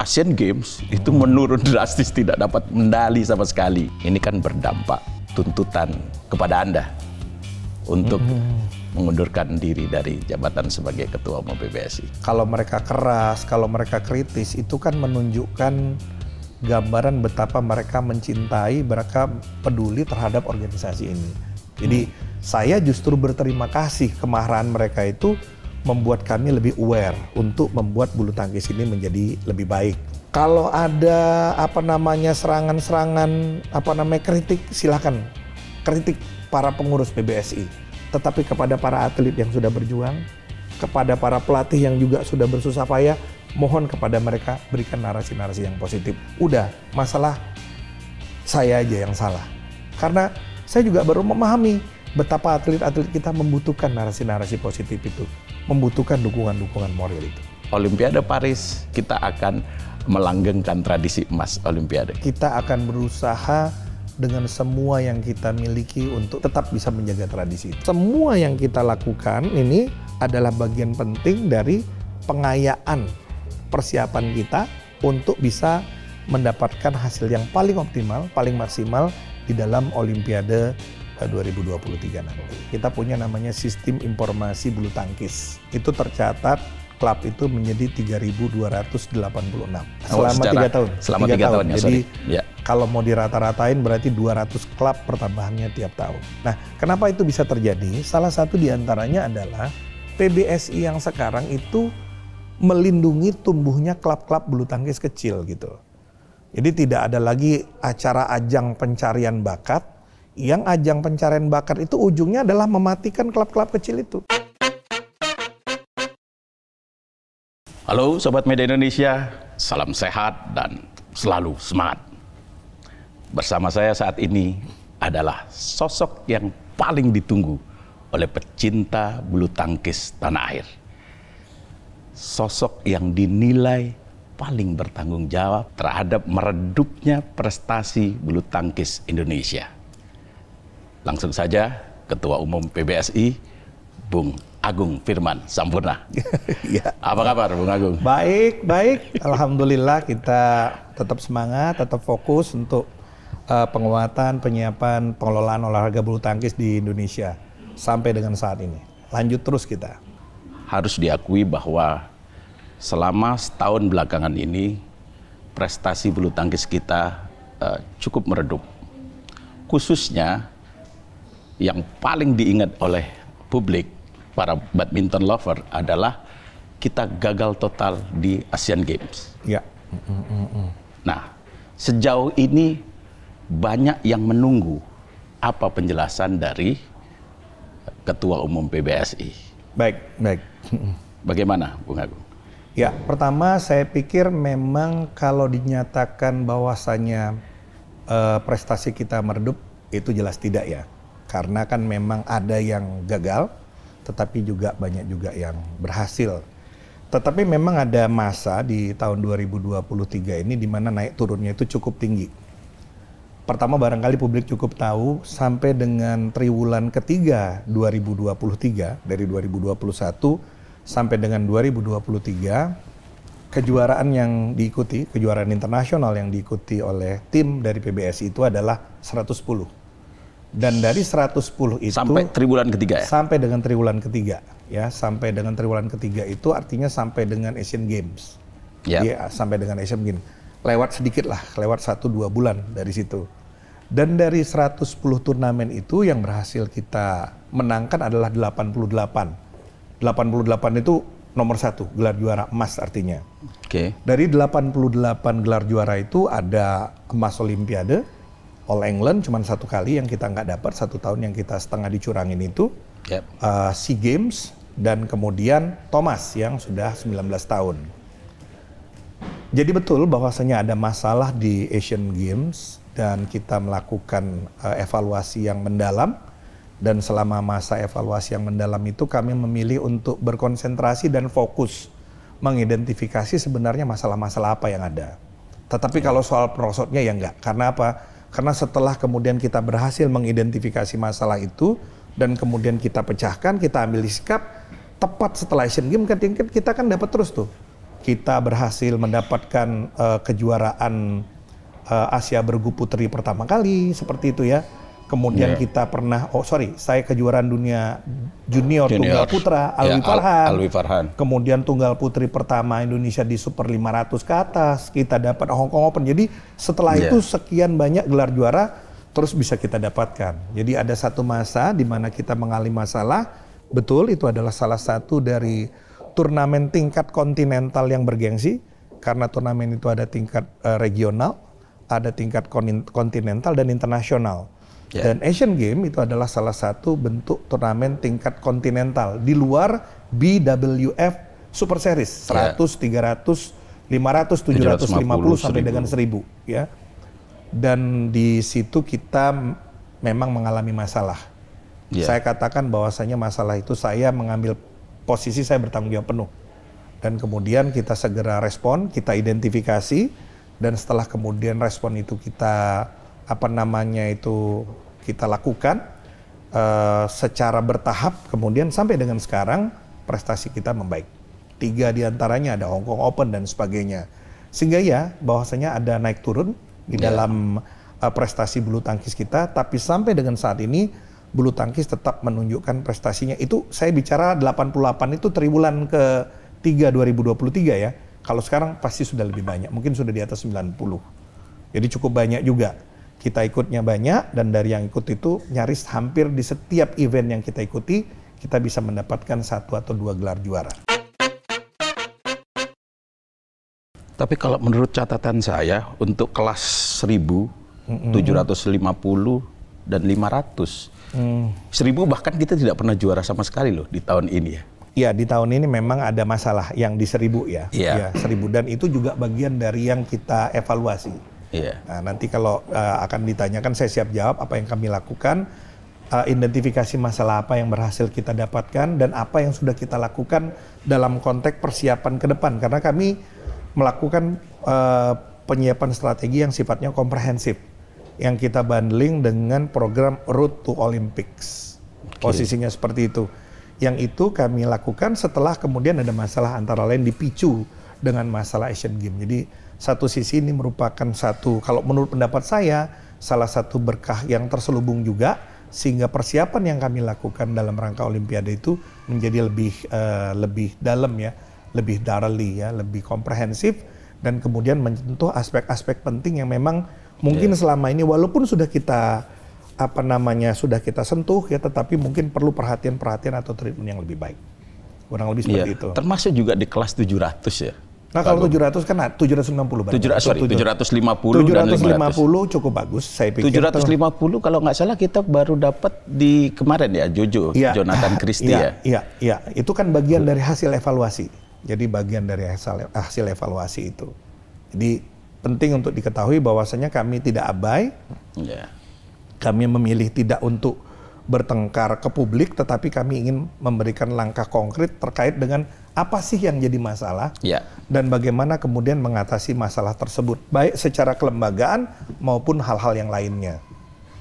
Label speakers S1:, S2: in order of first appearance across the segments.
S1: Asian Games itu menurun drastis, tidak dapat medali sama sekali. Ini kan berdampak tuntutan kepada Anda untuk mengundurkan diri dari jabatan sebagai Ketua Umum PBSI.
S2: Kalau mereka keras, kalau mereka kritis, itu kan menunjukkan gambaran betapa mereka mencintai, mereka peduli terhadap organisasi ini. Jadi saya justru berterima kasih, kemarahan mereka itu membuat kami lebih aware untuk membuat bulu tangkis ini menjadi lebih baik. Kalau ada serangan-serangan kritik, silakan kritik para pengurus PBSI. Tetapi kepada para atlet yang sudah berjuang, kepada para pelatih yang juga sudah bersusah payah, mohon kepada mereka berikan narasi-narasi yang positif. Udah, masalah saya aja yang salah. Karena saya juga baru memahami betapa atlet-atlet kita membutuhkan narasi-narasi positif itu, membutuhkan dukungan-dukungan moral itu.
S1: Olimpiade Paris, kita akan melanggengkan tradisi emas Olimpiade.
S2: Kita akan berusaha dengan semua yang kita miliki untuk tetap bisa menjaga tradisi. Semua yang kita lakukan ini adalah bagian penting dari pengayaan persiapan kita untuk bisa mendapatkan hasil yang paling optimal, paling maksimal di dalam Olimpiade 2023 nanti. Kita punya namanya sistem informasi bulu tangkis. Itu tercatat klub itu menjadi 3.286 selama 3 tahun.
S1: Selama 3 tahun ya,
S2: Jadi
S1: ya.
S2: Kalau mau dirata-ratain berarti 200 klub pertambahannya tiap tahun. Nah, kenapa itu bisa terjadi? Salah satu diantaranya adalah PBSI yang sekarang itu melindungi tumbuhnya klub-klub bulu tangkis kecil gitu. Jadi tidak ada lagi acara ajang pencarian bakat, yang ajang pencarian bakat itu ujungnya adalah mematikan klub-klub kecil itu.
S1: Halo Sobat Media Indonesia, salam sehat dan selalu semangat. Bersama saya saat ini adalah sosok yang paling ditunggu oleh pecinta bulu tangkis tanah air. Sosok yang dinilai paling bertanggung jawab terhadap meredupnya prestasi bulu tangkis Indonesia. Langsung saja Ketua Umum PBSI, Bung Agung Firman Sampurna.
S2: Ya.
S1: Apa kabar Bung Agung?
S2: Baik, baik. Alhamdulillah kita tetap semangat, tetap fokus untuk penguatan, penyiapan, pengelolaan olahraga bulu tangkis di Indonesia sampai dengan saat ini. Lanjut terus kita.
S1: Harus diakui bahwa selama setahun belakangan ini prestasi bulu tangkis kita cukup meredup. Khususnya yang paling diingat oleh publik, para badminton lover, adalah kita gagal total di Asian Games.
S2: Ya.
S1: Nah, sejauh ini banyak yang menunggu apa penjelasan dari Ketua Umum PBSI.
S2: Baik, baik.
S1: Bagaimana, Bung Agung?
S2: Ya, pertama saya pikir memang kalau dinyatakan bahwasannya prestasi kita meredup, itu jelas tidak ya. Karena kan memang ada yang gagal, tetapi juga banyak juga yang berhasil. Tetapi memang ada masa di tahun 2023 ini di mana naik turunnya itu cukup tinggi. Pertama barangkali publik cukup tahu sampai dengan triwulan ketiga 2023, dari 2021 sampai dengan 2023, kejuaraan yang diikuti, kejuaraan internasional yang diikuti oleh tim dari PBSI itu adalah 110. Dan dari 110 itu
S1: sampai triwulan ketiga ya?
S2: Sampai dengan triwulan ketiga ya, sampai dengan triwulan ketiga itu artinya sampai dengan Asian Games.
S1: Ya.
S2: Ya, sampai dengan Asian Games. Lewat sedikit lah, lewat 1-2 bulan dari situ. Dan dari 110 turnamen itu yang berhasil kita menangkan adalah 88. 88 itu nomor 1, gelar juara emas artinya.
S1: Oke.
S2: Dari 88 gelar juara itu ada emas Olimpiade, All England cuma 1 kali yang kita nggak dapat, 1 tahun yang kita setengah dicurangin itu.
S1: Yep.
S2: SEA Games, dan kemudian Thomas yang sudah 19 tahun. Jadi betul bahwasanya ada masalah di Asian Games dan kita melakukan evaluasi yang mendalam, dan selama masa evaluasi yang mendalam itu kami memilih untuk berkonsentrasi dan fokus mengidentifikasi sebenarnya masalah-masalah apa yang ada. Tetapi kalau soal prosotnya ya enggak. Karena apa? Karena setelah kemudian kita berhasil mengidentifikasi masalah itu dan kemudian kita pecahkan, kita ambil sikap, tepat setelah Asian Games kita kan dapat terus tuh kita berhasil mendapatkan kejuaraan Asia Bergu Putri pertama kali seperti itu ya. Kemudian kita pernah, saya kejuaraan dunia junior tunggal putra Alwi Farhan. Kemudian tunggal putri pertama Indonesia di Super 500 ke atas, kita dapat Hong Kong Open. Jadi setelah itu sekian banyak gelar juara terus bisa kita dapatkan. Jadi ada satu masa di mana kita mengalami masalah, betul itu adalah salah satu dari turnamen tingkat kontinental yang bergengsi, karena turnamen itu ada tingkat regional, ada tingkat kontinental dan internasional. Dan Asian Games itu adalah salah satu bentuk turnamen tingkat kontinental di luar BWF Super Series 100, 300, 500, 750 sampai dengan 1000 ya. Dan di situ kita memang mengalami masalah. Saya katakan bahwasanya masalah itu saya mengambil posisi saya bertanggung jawab penuh. Dan kemudian kita segera respon, kita identifikasi, dan setelah kemudian respon itu kita kita lakukan secara bertahap, kemudian sampai dengan sekarang prestasi kita membaik. 3 diantaranya ada Hong Kong Open dan sebagainya. Sehingga ya bahwasanya ada naik turun di dalam prestasi bulu tangkis kita, tapi sampai dengan saat ini bulu tangkis tetap menunjukkan prestasinya. Itu saya bicara 88 itu triwulan ke-3 2023 ya. Kalau sekarang pasti sudah lebih banyak, mungkin sudah di atas 90. Jadi cukup banyak juga. Kita ikutnya banyak, dan dari yang ikut itu nyaris hampir di setiap event yang kita ikuti, kita bisa mendapatkan 1 atau 2 gelar juara.
S1: Tapi kalau menurut catatan saya, untuk kelas 1000, 750, dan 500, 1000 bahkan kita tidak pernah juara sama sekali loh di tahun ini ya.
S2: Ya, di tahun ini memang ada masalah yang di 1000 ya. Ya, 1000, dan itu juga bagian dari yang kita evaluasi. Nah, nanti kalau akan ditanyakan saya siap jawab apa yang kami lakukan, identifikasi masalah apa yang berhasil kita dapatkan dan apa yang sudah kita lakukan dalam konteks persiapan ke depan, karena kami melakukan penyiapan strategi yang sifatnya komprehensif yang kita bundling dengan program Road to Olympics. Posisinya seperti itu. Yang itu kami lakukan setelah kemudian ada masalah antara lain dipicu dengan masalah Asian Games. Jadi satu sisi ini merupakan kalau menurut pendapat saya, salah satu berkah yang terselubung juga, sehingga persiapan yang kami lakukan dalam rangka Olimpiade itu menjadi lebih dalam ya, lebih thoroughly ya, lebih komprehensif, dan kemudian menyentuh aspek-aspek penting yang memang mungkin selama ini walaupun sudah kita sudah kita sentuh ya, tetapi mungkin perlu perhatian atau treatment yang lebih baik. Kurang lebih seperti itu.
S1: Termasuk juga di kelas 700 ya.
S2: Nah, kalau 700 kan 790
S1: 750 dan
S2: 750 cukup bagus saya pikir.
S1: 750 kalau nggak salah kita baru dapat di kemarin ya, Jonathan Christie ya.
S2: Iya, itu kan bagian dari hasil evaluasi. Jadi bagian dari hasil evaluasi itu. Jadi penting untuk diketahui bahwasanya kami tidak abai. Kami memilih tidak untuk bertengkar ke publik, tetapi kami ingin memberikan langkah konkret terkait dengan apa sih yang jadi masalah dan bagaimana kemudian mengatasi masalah tersebut, baik secara kelembagaan maupun hal-hal yang lainnya.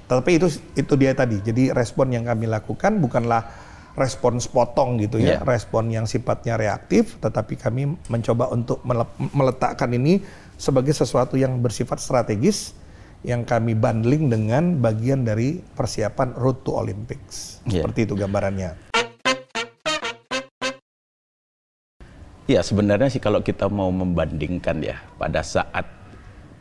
S2: Tapi itu dia tadi. Jadi respon yang kami lakukan bukanlah respon sepotong gitu ya, respon yang sifatnya reaktif, tetapi kami mencoba untuk meletakkan ini sebagai sesuatu yang bersifat strategis yang kami bundling dengan bagian dari persiapan Road to Olympics. Seperti itu gambarannya.
S1: Ya, sebenarnya sih kalau kita mau membandingkan ya, pada saat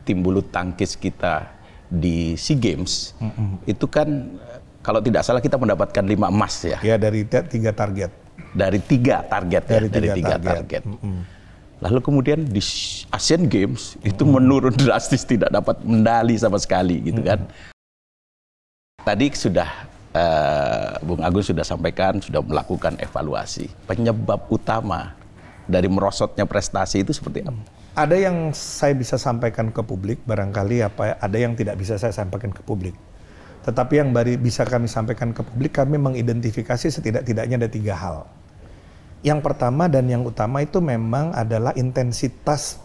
S1: tim bulu tangkis kita di SEA Games, itu kan kalau tidak salah kita mendapatkan 5 emas ya.
S2: Ya, dari 3 target.
S1: Dari 3 target ya, dari 3 target. Lalu kemudian di Asian Games itu menurun drastis, tidak dapat medali sama sekali gitu kan. Tadi sudah Bung Agung sudah sampaikan, sudah melakukan evaluasi. Penyebab utama dari merosotnya prestasi itu seperti apa?
S2: Ada yang saya bisa sampaikan ke publik, barangkali ada yang tidak bisa saya sampaikan ke publik. Tetapi yang bisa kami sampaikan ke publik, kami mengidentifikasi setidak-tidaknya ada 3 hal. Yang pertama dan yang utama itu memang adalah intensitas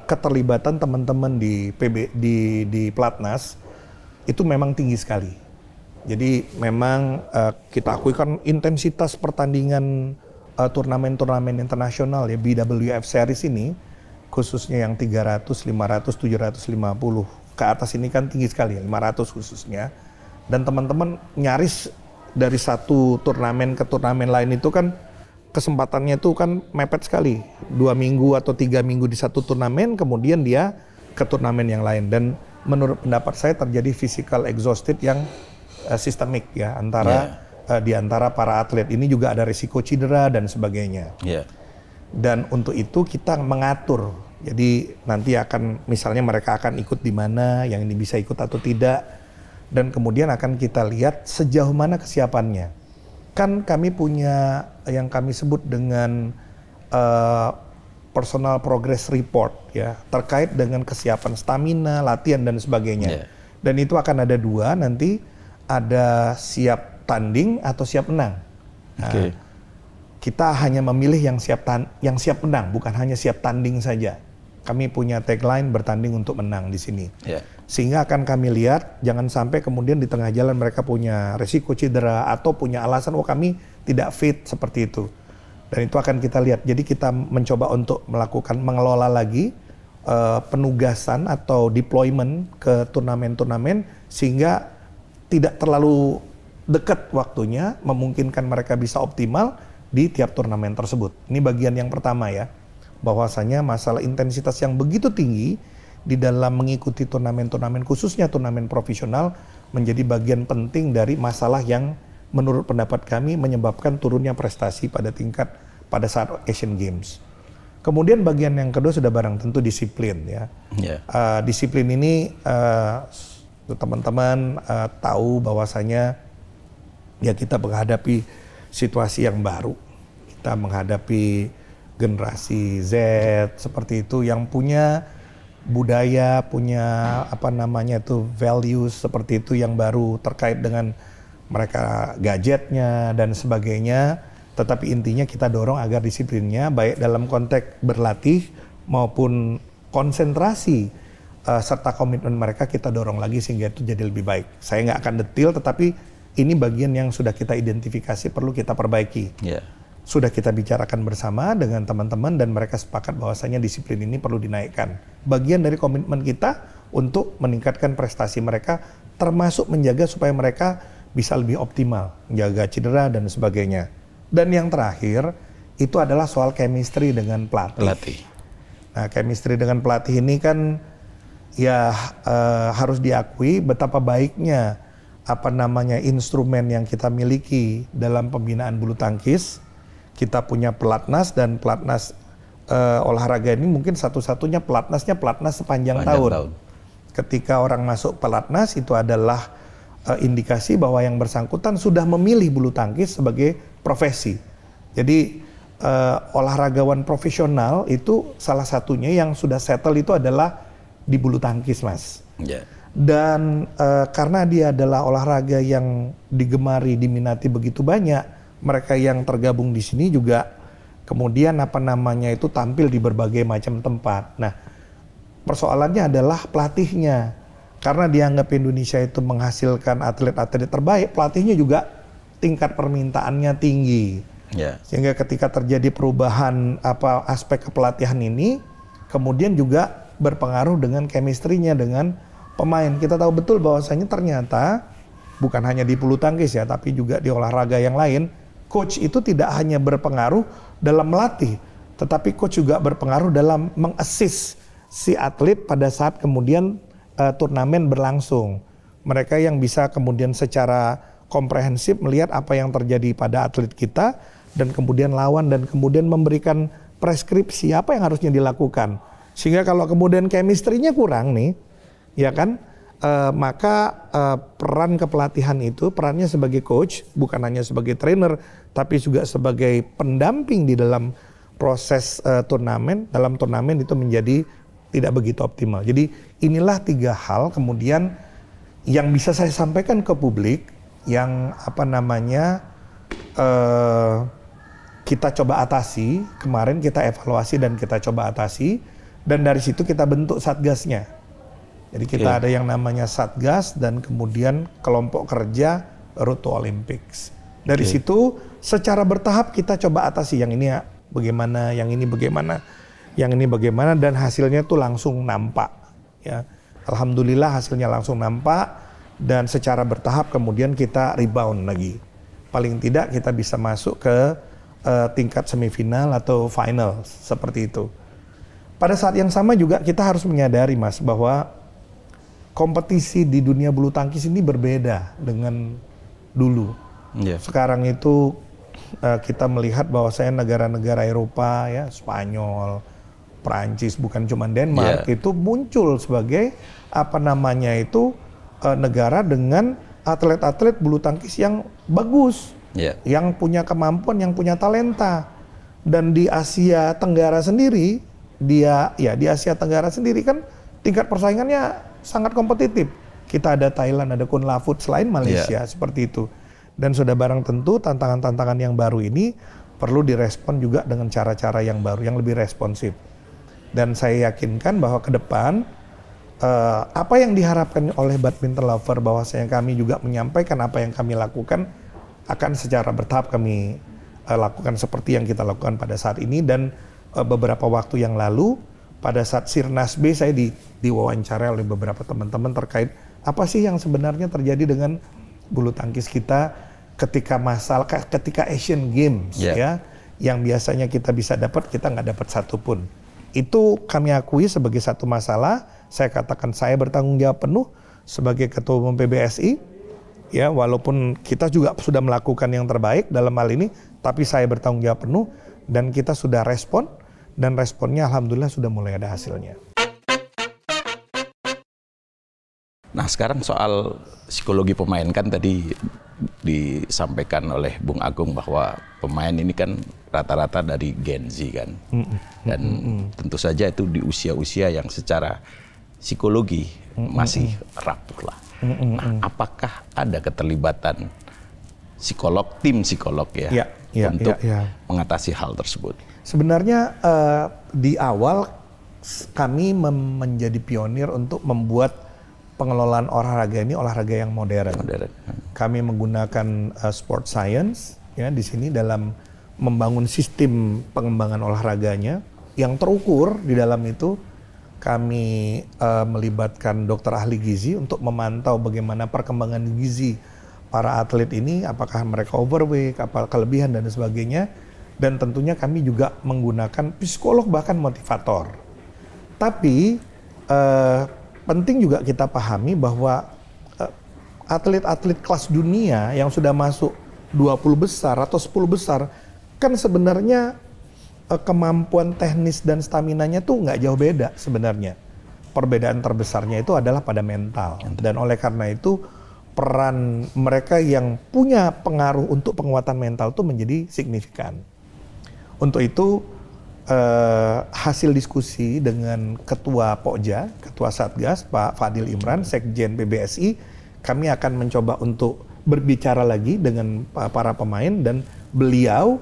S2: keterlibatan teman-teman di Platnas itu memang tinggi sekali. Jadi memang kita akui kan intensitas pertandingan turnamen-turnamen internasional ya, BWF Series ini, khususnya yang 300, 500, 750 ke atas ini kan tinggi sekali, 500 khususnya. Dan teman-teman nyaris dari satu turnamen ke turnamen lain itu kan kesempatannya itu kan mepet sekali. 2 minggu atau 3 minggu di satu turnamen, kemudian dia ke turnamen yang lain. Dan menurut pendapat saya terjadi physical exhausted yang sistemik ya antara di antara para atlet. Ini juga ada risiko cedera dan sebagainya. Dan untuk itu kita mengatur. Jadi nanti akan misalnya mereka akan ikut di mana, yang ini bisa ikut atau tidak. Dan kemudian akan kita lihat sejauh mana kesiapannya. Kan kami punya yang kami sebut dengan personal progress report ya, terkait dengan kesiapan stamina, latihan dan sebagainya. Dan itu akan ada 2 nanti, ada siap tanding atau siap menang. Nah, kita hanya memilih yang siap menang, bukan hanya siap tanding saja. Kami punya tagline bertanding untuk menang di sini. Sehingga akan kami lihat jangan sampai kemudian di tengah jalan mereka punya resiko cedera atau punya alasan kami tidak fit seperti itu. Dan itu akan kita lihat. Jadi kita mencoba untuk mengelola lagi penugasan atau deployment ke turnamen-turnamen sehingga tidak terlalu dekat waktunya, memungkinkan mereka bisa optimal di tiap turnamen tersebut. Ini bagian yang pertama ya, bahwasanya masalah intensitas yang begitu tinggi di dalam mengikuti turnamen-turnamen, khususnya turnamen profesional, menjadi bagian penting dari masalah yang menurut pendapat kami menyebabkan turunnya prestasi pada saat Asian Games. Kemudian bagian yang kedua sudah barang tentu disiplin ya. Disiplin ini teman-teman tahu bahwasanya ya kita menghadapi situasi yang baru, kita menghadapi generasi Z seperti itu yang punya budaya, punya values seperti itu yang baru terkait dengan mereka gadgetnya dan sebagainya. Tetapi intinya kita dorong agar disiplinnya baik dalam konteks berlatih maupun konsentrasi serta komitmen mereka kita dorong lagi sehingga itu jadi lebih baik. Saya nggak akan detail, tetapi ini bagian yang sudah kita identifikasi perlu kita perbaiki. Sudah kita bicarakan bersama dengan teman-teman dan mereka sepakat bahwasanya disiplin ini perlu dinaikkan. Bagian dari komitmen kita untuk meningkatkan prestasi mereka, termasuk menjaga supaya mereka bisa lebih optimal, menjaga cedera dan sebagainya. Dan yang terakhir itu adalah soal chemistry dengan pelatih. Nah, chemistry dengan pelatih ini kan ya harus diakui betapa baiknya instrumen yang kita miliki dalam pembinaan bulu tangkis. Kita punya pelatnas dan pelatnas olahraga ini mungkin satu-satunya pelatnas sepanjang tahun. Ketika orang masuk pelatnas itu adalah indikasi bahwa yang bersangkutan sudah memilih bulu tangkis sebagai profesi. Jadi olahragawan profesional itu salah satunya yang sudah settle itu adalah di bulu tangkis, Mas. Dan karena dia adalah olahraga yang digemari, diminati begitu banyak, mereka yang tergabung di sini juga kemudian itu tampil di berbagai macam tempat. Nah, persoalannya adalah pelatihnya. Karena dianggap Indonesia itu menghasilkan atlet-atlet terbaik, pelatihnya juga tingkat permintaannya tinggi. Sehingga ketika terjadi perubahan aspek kepelatihan ini, kemudian juga berpengaruh dengan chemistry-nya dengan pemain. Kita tahu betul bahwasanya ternyata bukan hanya di bulu tangkis ya, tapi juga di olahraga yang lain, coach itu tidak hanya berpengaruh dalam melatih, tetapi coach juga berpengaruh dalam mengassist si atlet pada saat kemudian turnamen berlangsung. Mereka yang bisa kemudian secara komprehensif melihat apa yang terjadi pada atlet kita dan kemudian lawan dan kemudian memberikan preskripsi apa yang harusnya dilakukan. Sehingga kalau kemudian chemistry-nya kurang nih, ya kan, maka peran kepelatihan itu, perannya sebagai coach, bukan hanya sebagai trainer, tapi juga sebagai pendamping di dalam proses dalam turnamen itu menjadi tidak begitu optimal. Jadi inilah 3 hal kemudian yang bisa saya sampaikan ke publik, yang kita coba atasi, kemarin kita evaluasi dan kita coba atasi, dan dari situ kita bentuk satgasnya. Jadi kita ada yang namanya satgas dan kemudian kelompok kerja Road to Olympics. Dari situ secara bertahap kita coba atasi yang ini ya bagaimana, yang ini bagaimana, yang ini bagaimana, dan hasilnya tuh langsung nampak. Ya, alhamdulillah hasilnya langsung nampak, dan secara bertahap kemudian kita rebound lagi. Paling tidak kita bisa masuk ke tingkat semifinal atau final seperti itu. Pada saat yang sama juga kita harus menyadari, Mas, bahwa kompetisi di dunia bulu tangkis ini berbeda dengan dulu. Sekarang itu kita melihat bahwasanya negara-negara Eropa ya, Spanyol, Prancis, bukan cuma Denmark, itu muncul sebagai negara dengan atlet-atlet bulu tangkis yang bagus, yang punya kemampuan, yang punya talenta. Dan di Asia Tenggara sendiri, di Asia Tenggara sendiri kan tingkat persaingannya sangat kompetitif. Kita ada Thailand, ada Kun Lavut selain Malaysia, seperti itu. Dan sudah barang tentu tantangan-tantangan yang baru ini perlu direspon juga dengan cara-cara yang baru, yang lebih responsif. Dan saya yakinkan bahwa ke depan apa yang diharapkan oleh badminton lover, bahwasanya kami juga menyampaikan apa yang kami lakukan akan secara bertahap kami lakukan seperti yang kita lakukan pada saat ini. Dan beberapa waktu yang lalu pada saat Sirnas B saya diwawancara oleh beberapa teman-teman terkait apa sih yang sebenarnya terjadi dengan bulu tangkis kita ketika Asian Games ya, yang biasanya kita bisa dapat, kita nggak dapat satu pun. Itu kami akui sebagai satu masalah. Saya katakan saya bertanggung jawab penuh sebagai Ketua Umum PBSI, ya, walaupun kita juga sudah melakukan yang terbaik dalam hal ini, tapi saya bertanggung jawab penuh dan kita sudah respon, dan responnya alhamdulillah sudah mulai ada hasilnya.
S1: Nah, sekarang soal psikologi pemain, kan tadi disampaikan oleh Bung Agung bahwa pemain ini kan rata-rata dari Gen Z kan. Dan tentu saja itu di usia-usia yang secara psikologi masih rapuh lah. Nah, apakah ada keterlibatan psikolog, tim psikolog untuk mengatasi hal tersebut?
S2: Sebenarnya di awal kami menjadi pionir untuk membuat pengelolaan olahraga ini olahraga yang modern. Kami menggunakan sport science ya di sini dalam membangun sistem pengembangan olahraganya yang terukur. Di dalam itu kami melibatkan dokter ahli gizi untuk memantau bagaimana perkembangan gizi para atlet ini, apakah mereka overweight, apa kelebihan dan sebagainya. Dan tentunya kami juga menggunakan psikolog bahkan motivator. Tapi penting juga kita pahami bahwa atlet-atlet kelas dunia yang sudah masuk 20 besar atau 10 besar, kan sebenarnya kemampuan teknis dan staminanya tuh nggak jauh beda sebenarnya. Perbedaan terbesarnya itu adalah pada mental. Dan oleh karena itu peran mereka yang punya pengaruh untuk penguatan mental tuh menjadi signifikan. Untuk itu hasil diskusi dengan Ketua Pokja, Ketua Satgas, Pak Fadil Imran, Sekjen PBSI, kami akan mencoba untuk berbicara lagi dengan para pemain, dan beliau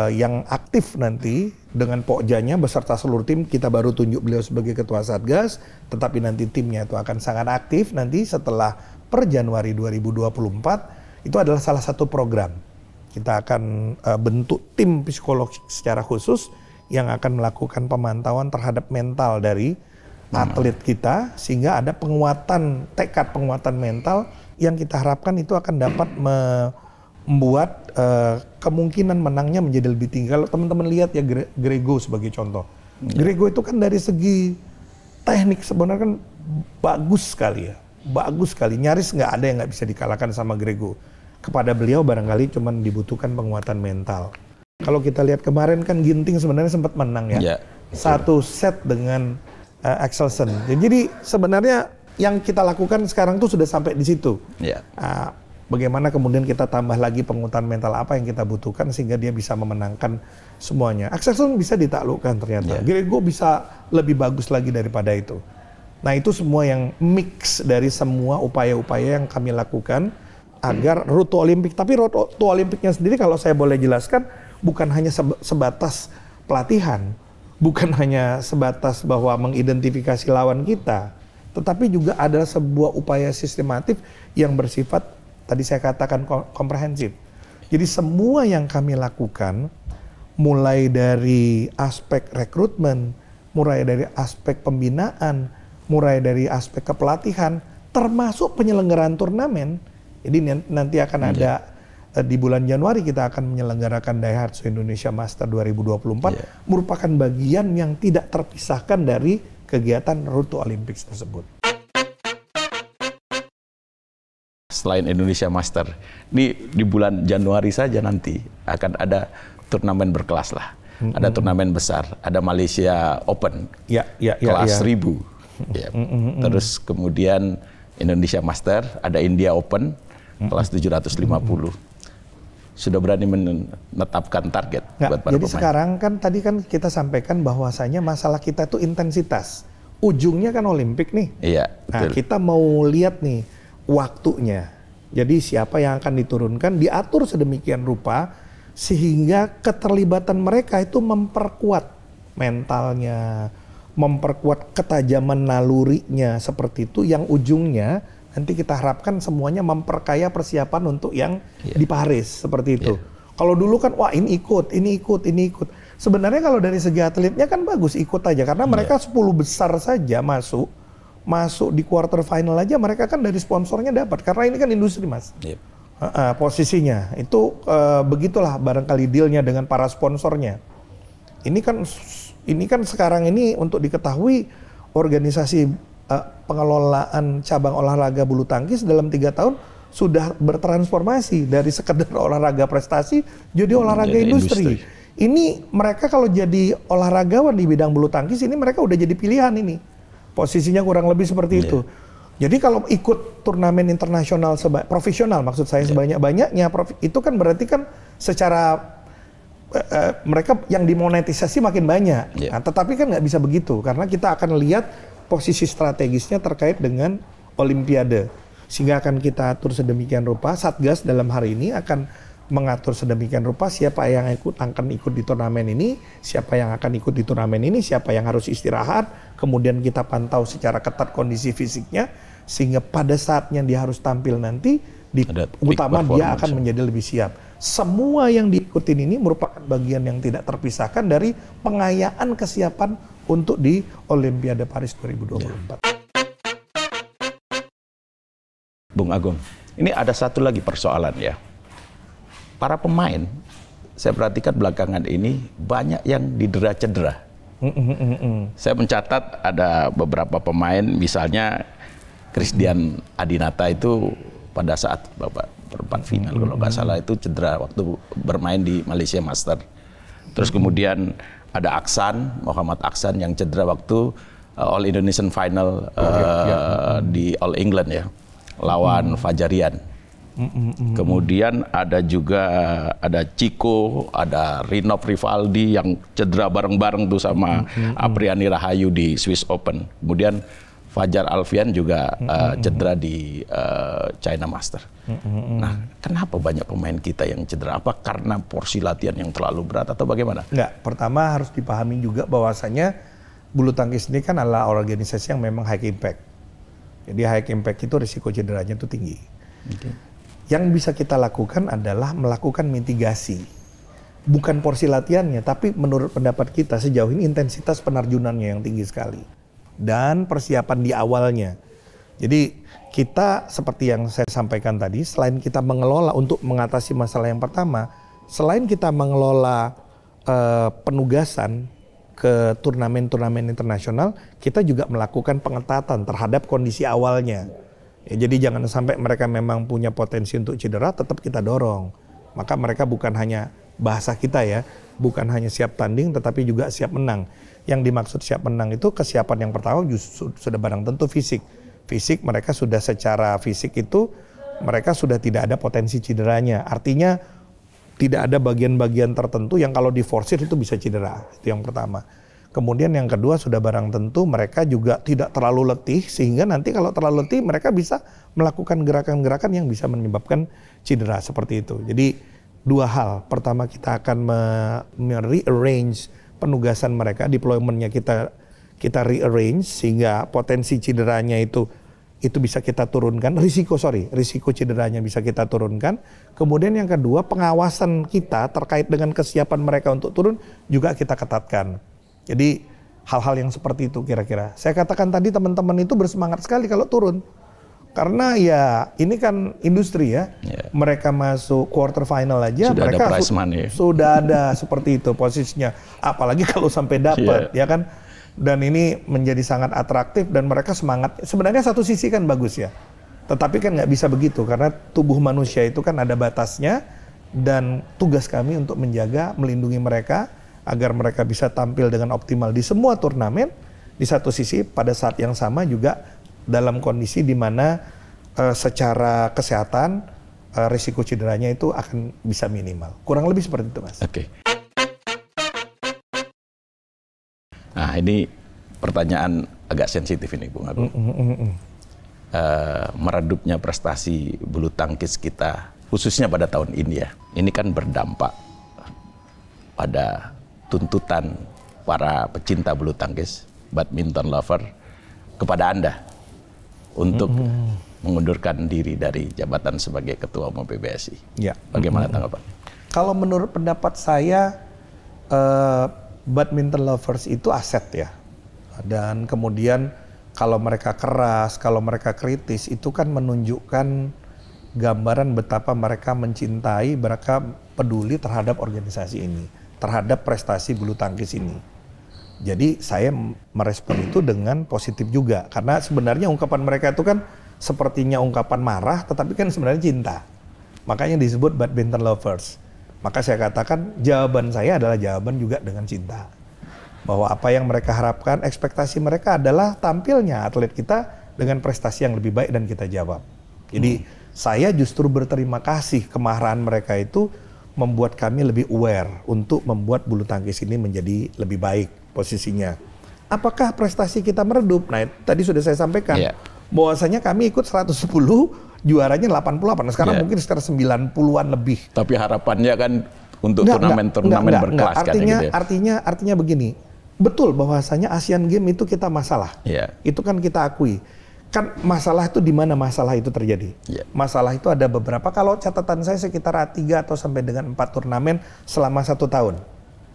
S2: yang aktif nanti dengan Pokjanya beserta seluruh tim, kita baru tunjuk beliau sebagai Ketua Satgas, tetapi nanti timnya itu akan sangat aktif nanti setelah per Januari 2024, itu adalah salah satu program. Kita akan bentuk tim psikolog secara khusus yang akan melakukan pemantauan terhadap mental dari atlet kita, sehingga ada penguatan tekad, penguatan mental yang kita harapkan itu akan dapat membuat kemungkinan menangnya menjadi lebih tinggi. Kalau teman-teman lihat ya Grego sebagai contoh, Grego itu kan dari segi teknik sebenarnya kan bagus sekali ya, bagus sekali, nyaris nggak ada yang nggak bisa dikalahkan sama Grego. Kepada beliau barangkali cuman dibutuhkan penguatan mental. Kalau kita lihat kemarin kan Ginting sebenarnya sempat menang ya, satu set dengan Axelsen. Jadi sebenarnya yang kita lakukan sekarang tuh sudah sampai di situ. Bagaimana kemudian kita tambah lagi penguatan mental apa yang kita butuhkan sehingga dia bisa memenangkan semuanya. Axelsen bisa ditaklukkan ternyata, Grego bisa lebih bagus lagi daripada itu. Nah itu semua yang mix dari semua upaya-upaya yang kami lakukan agar rute Olimpik. Tapi rute Olimpiknya sendiri kalau saya boleh jelaskan, bukan hanya sebatas pelatihan, bukan hanya sebatas bahwa mengidentifikasi lawan kita, tetapi juga ada sebuah upaya sistematif yang bersifat, tadi saya katakan komprehensif. Jadi semua yang kami lakukan, mulai dari aspek rekrutmen, mulai dari aspek pembinaan, mulai dari aspek kepelatihan, termasuk penyelenggaraan turnamen. Jadi nanti akan ada di bulan Januari kita akan menyelenggarakan Daihatsu Indonesia Master 2024, merupakan bagian yang tidak terpisahkan dari kegiatan Road to Olympics tersebut.
S1: Selain Indonesia Master, ini di bulan Januari saja nanti akan ada turnamen berkelas lah. Ada turnamen besar, ada Malaysia Open, kelas 1000. Terus kemudian Indonesia Master, ada India Open, kelas 750. Sudah berani menetapkan target buat para
S2: jadi
S1: pemain?
S2: Sekarang kan tadi kan kita sampaikan bahwasanya masalah kita itu intensitas. Ujungnya kan Olimpik nih.
S1: Iya,
S2: nah,
S1: betul.
S2: kita mau lihat nih waktunya. Jadi siapa yang akan diturunkan diatur sedemikian rupa sehingga keterlibatan mereka itu memperkuat mentalnya, memperkuat ketajaman nalurinya seperti itu, yang ujungnya nanti kita harapkan semuanya memperkaya persiapan untuk yang di Paris seperti itu. Kalau dulu kan wah ini ikut. Sebenarnya kalau dari segi atletnya kan bagus ikut aja karena mereka 10 besar saja masuk di quarter final aja mereka kan dari sponsornya dapat karena ini kan industri, Mas. Posisinya itu begitulah barangkali dealnya dengan para sponsornya. Ini kan sekarang ini untuk diketahui organisasi pengelolaan cabang olahraga bulu tangkis dalam 3 tahun sudah bertransformasi dari sekedar olahraga prestasi jadi olahraga industri. Ini mereka kalau jadi olahragawan di bidang bulu tangkis ini mereka udah jadi pilihan ini. Posisinya kurang lebih seperti itu. Jadi kalau ikut turnamen internasional profesional maksud saya sebanyak-banyaknya itu kan berarti kan secara mereka yang dimonetisasi makin banyak. Nah, tetapi kan nggak bisa begitu karena kita akan lihat posisi strategisnya terkait dengan Olimpiade. Sehingga akan kita atur sedemikian rupa, Satgas dalam hari ini akan mengatur sedemikian rupa siapa yang akan ikut di turnamen ini, siapa yang akan ikut di turnamen ini, siapa yang harus istirahat, kemudian kita pantau secara ketat kondisi fisiknya, sehingga pada saatnya dia harus tampil nanti, utama dia akan menjadi lebih siap. Semua yang diikutin ini merupakan bagian yang tidak terpisahkan dari pengayaan kesiapan untuk di Olimpiade Paris 2024.
S1: Bung Agung, ini ada satu lagi persoalan ya. Para pemain, saya perhatikan belakangan ini banyak yang didera cedera. Saya mencatat ada beberapa pemain, misalnya Christian Adinata itu pada saat perempat final kalau nggak salah itu cedera waktu bermain di Malaysia Master. Terus kemudian ada Muhammad Aksan yang cedera waktu All Indonesian Final di All England ya, lawan Fajarian. Kemudian ada juga ada Chico, ada Rinov Rivaldi yang cedera bareng-bareng tuh sama Apriani Rahayu di Swiss Open. Kemudian Fajar Alfian juga cedera di China Master. Nah, kenapa banyak pemain kita yang cedera? Apa karena porsi latihan yang terlalu berat atau bagaimana?
S2: Enggak, pertama harus dipahami juga bahwasanya bulu tangkis ini kan adalah organisasi yang memang high impact. Jadi high impact itu risiko cederanya itu tinggi. Yang bisa kita lakukan adalah melakukan mitigasi. Bukan porsi latihannya, tapi menurut pendapat kita sejauh ini intensitas penerjunannya yang tinggi sekali. Dan persiapan di awalnya. Jadi kita seperti yang saya sampaikan tadi, selain kita mengelola untuk mengatasi masalah yang pertama, selain kita mengelola penugasan ke turnamen-turnamen internasional, kita juga melakukan pengetatan terhadap kondisi awalnya. Ya, jadi jangan sampai mereka memang punya potensi untuk cedera, tetap kita dorong. Maka mereka bukan hanya bahasa kita ya, bukan hanya siap tanding tetapi juga siap menang. Yang dimaksud siap menang itu kesiapan yang pertama justru sudah barang tentu fisik. Fisik mereka sudah secara fisik itu mereka sudah tidak ada potensi cederanya. Artinya tidak ada bagian-bagian tertentu yang kalau diforsir itu bisa cedera. Itu yang pertama. Kemudian yang kedua sudah barang tentu mereka juga tidak terlalu letih sehingga nanti kalau terlalu letih mereka bisa melakukan gerakan-gerakan yang bisa menyebabkan cedera seperti itu. Jadi dua hal. Pertama kita akan rearrange penugasan mereka, deployment-nya kita rearrange sehingga potensi cederanya itu itu bisa kita turunkan, risiko cederanya bisa kita turunkan. Kemudian yang kedua, pengawasan kita terkait dengan kesiapan mereka untuk turun juga kita ketatkan. Jadi hal-hal yang seperti itu kira-kira. Saya katakan tadi teman-teman itu bersemangat sekali kalau turun. Karena ya ini kan industri ya. Mereka masuk quarter final aja,
S1: sudah
S2: mereka
S1: ada prize money.
S2: Sudah ada seperti itu posisinya. Apalagi kalau sampai dapat, ya kan. Dan ini menjadi sangat atraktif dan mereka semangat. Sebenarnya satu sisi kan bagus ya. Tetapi kan nggak bisa begitu karena tubuh manusia itu kan ada batasnya dan tugas kami untuk menjaga, melindungi mereka agar mereka bisa tampil dengan optimal di semua turnamen. Di satu sisi pada saat yang sama juga dalam kondisi di mana secara kesehatan risiko cederanya itu akan bisa minimal. Kurang lebih seperti itu, Mas.
S1: Oke. Nah, ini pertanyaan agak sensitif ini, Bung Agung. Meredupnya prestasi bulu tangkis kita, khususnya pada tahun ini ya, ini kan berdampak pada tuntutan para pecinta bulu tangkis, badminton lover, kepada Anda untuk mengundurkan diri dari jabatan sebagai Ketua Umum PBSI.
S2: Ya.
S1: Bagaimana tanggapan?
S2: Kalau menurut pendapat saya, badminton lovers itu aset ya. Dan kemudian kalau mereka keras, kalau mereka kritis, itu kan menunjukkan gambaran betapa mereka mencintai, mereka peduli terhadap organisasi ini, terhadap prestasi bulu tangkis ini. Jadi saya merespon itu dengan positif juga. Karena sebenarnya ungkapan mereka itu kan sepertinya ungkapan marah, tetapi kan sebenarnya cinta. Makanya disebut badminton lovers. Maka saya katakan jawaban saya adalah jawaban juga dengan cinta. Bahwa apa yang mereka harapkan, ekspektasi mereka adalah tampilnya atlet kita dengan prestasi yang lebih baik dan kita jawab. Jadi saya justru berterima kasih kemarahan mereka itu membuat kami lebih aware untuk membuat bulu tangkis ini menjadi lebih baik posisinya. Apakah prestasi kita meredup? Nah tadi sudah saya sampaikan bahwasanya kami ikut 110, juaranya 88. Nah, sekarang mungkin sekitar 90-an lebih.
S1: Tapi harapannya kan untuk turnamen-turnamen berkelas kan gitu ya.
S2: Artinya begini. Betul bahwasanya Asian Games itu kita masalah. Itu kan kita akui. Kan masalah itu di mana masalah itu terjadi. Masalah itu ada beberapa. Kalau catatan saya sekitar 3 atau sampai dengan 4 turnamen selama 1 tahun.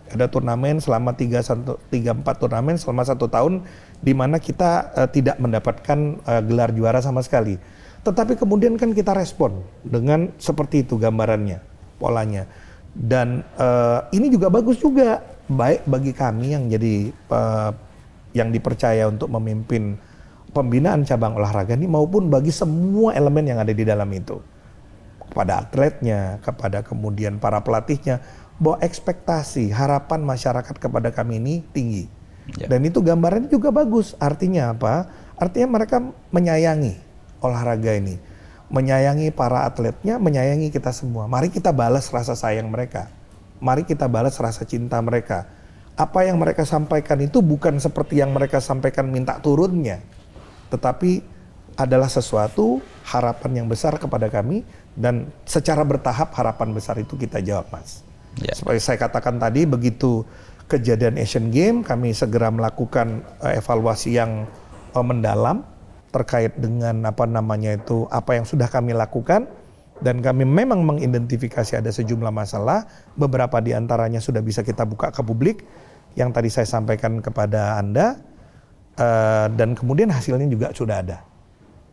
S2: Ada turnamen selama 3-4 turnamen selama 1 tahun di mana kita tidak mendapatkan gelar juara sama sekali. Tetapi kemudian kan kita respon dengan seperti itu gambarannya, polanya. Dan ini juga bagus juga, baik bagi kami yang jadi yang dipercaya untuk memimpin pembinaan cabang olahraga ini maupun bagi semua elemen yang ada di dalam itu. Kepada atletnya, kepada kemudian para pelatihnya, bahwa ekspektasi, harapan masyarakat kepada kami ini tinggi. Dan itu gambarannya juga bagus. Artinya apa? Artinya mereka menyayangi olahraga ini, menyayangi para atletnya, menyayangi kita semua. Mari kita balas rasa sayang mereka. Mari kita balas rasa cinta mereka. Apa yang mereka sampaikan itu bukan seperti yang mereka sampaikan minta turunnya, tetapi adalah sesuatu harapan yang besar kepada kami dan secara bertahap harapan besar itu kita jawab, Mas. Seperti saya katakan tadi, begitu kejadian Asian Games, kami segera melakukan evaluasi yang mendalam terkait dengan apa yang sudah kami lakukan, dan kami memang mengidentifikasi ada sejumlah masalah. Beberapa di antaranya sudah bisa kita buka ke publik yang tadi saya sampaikan kepada Anda, dan kemudian hasilnya juga sudah ada.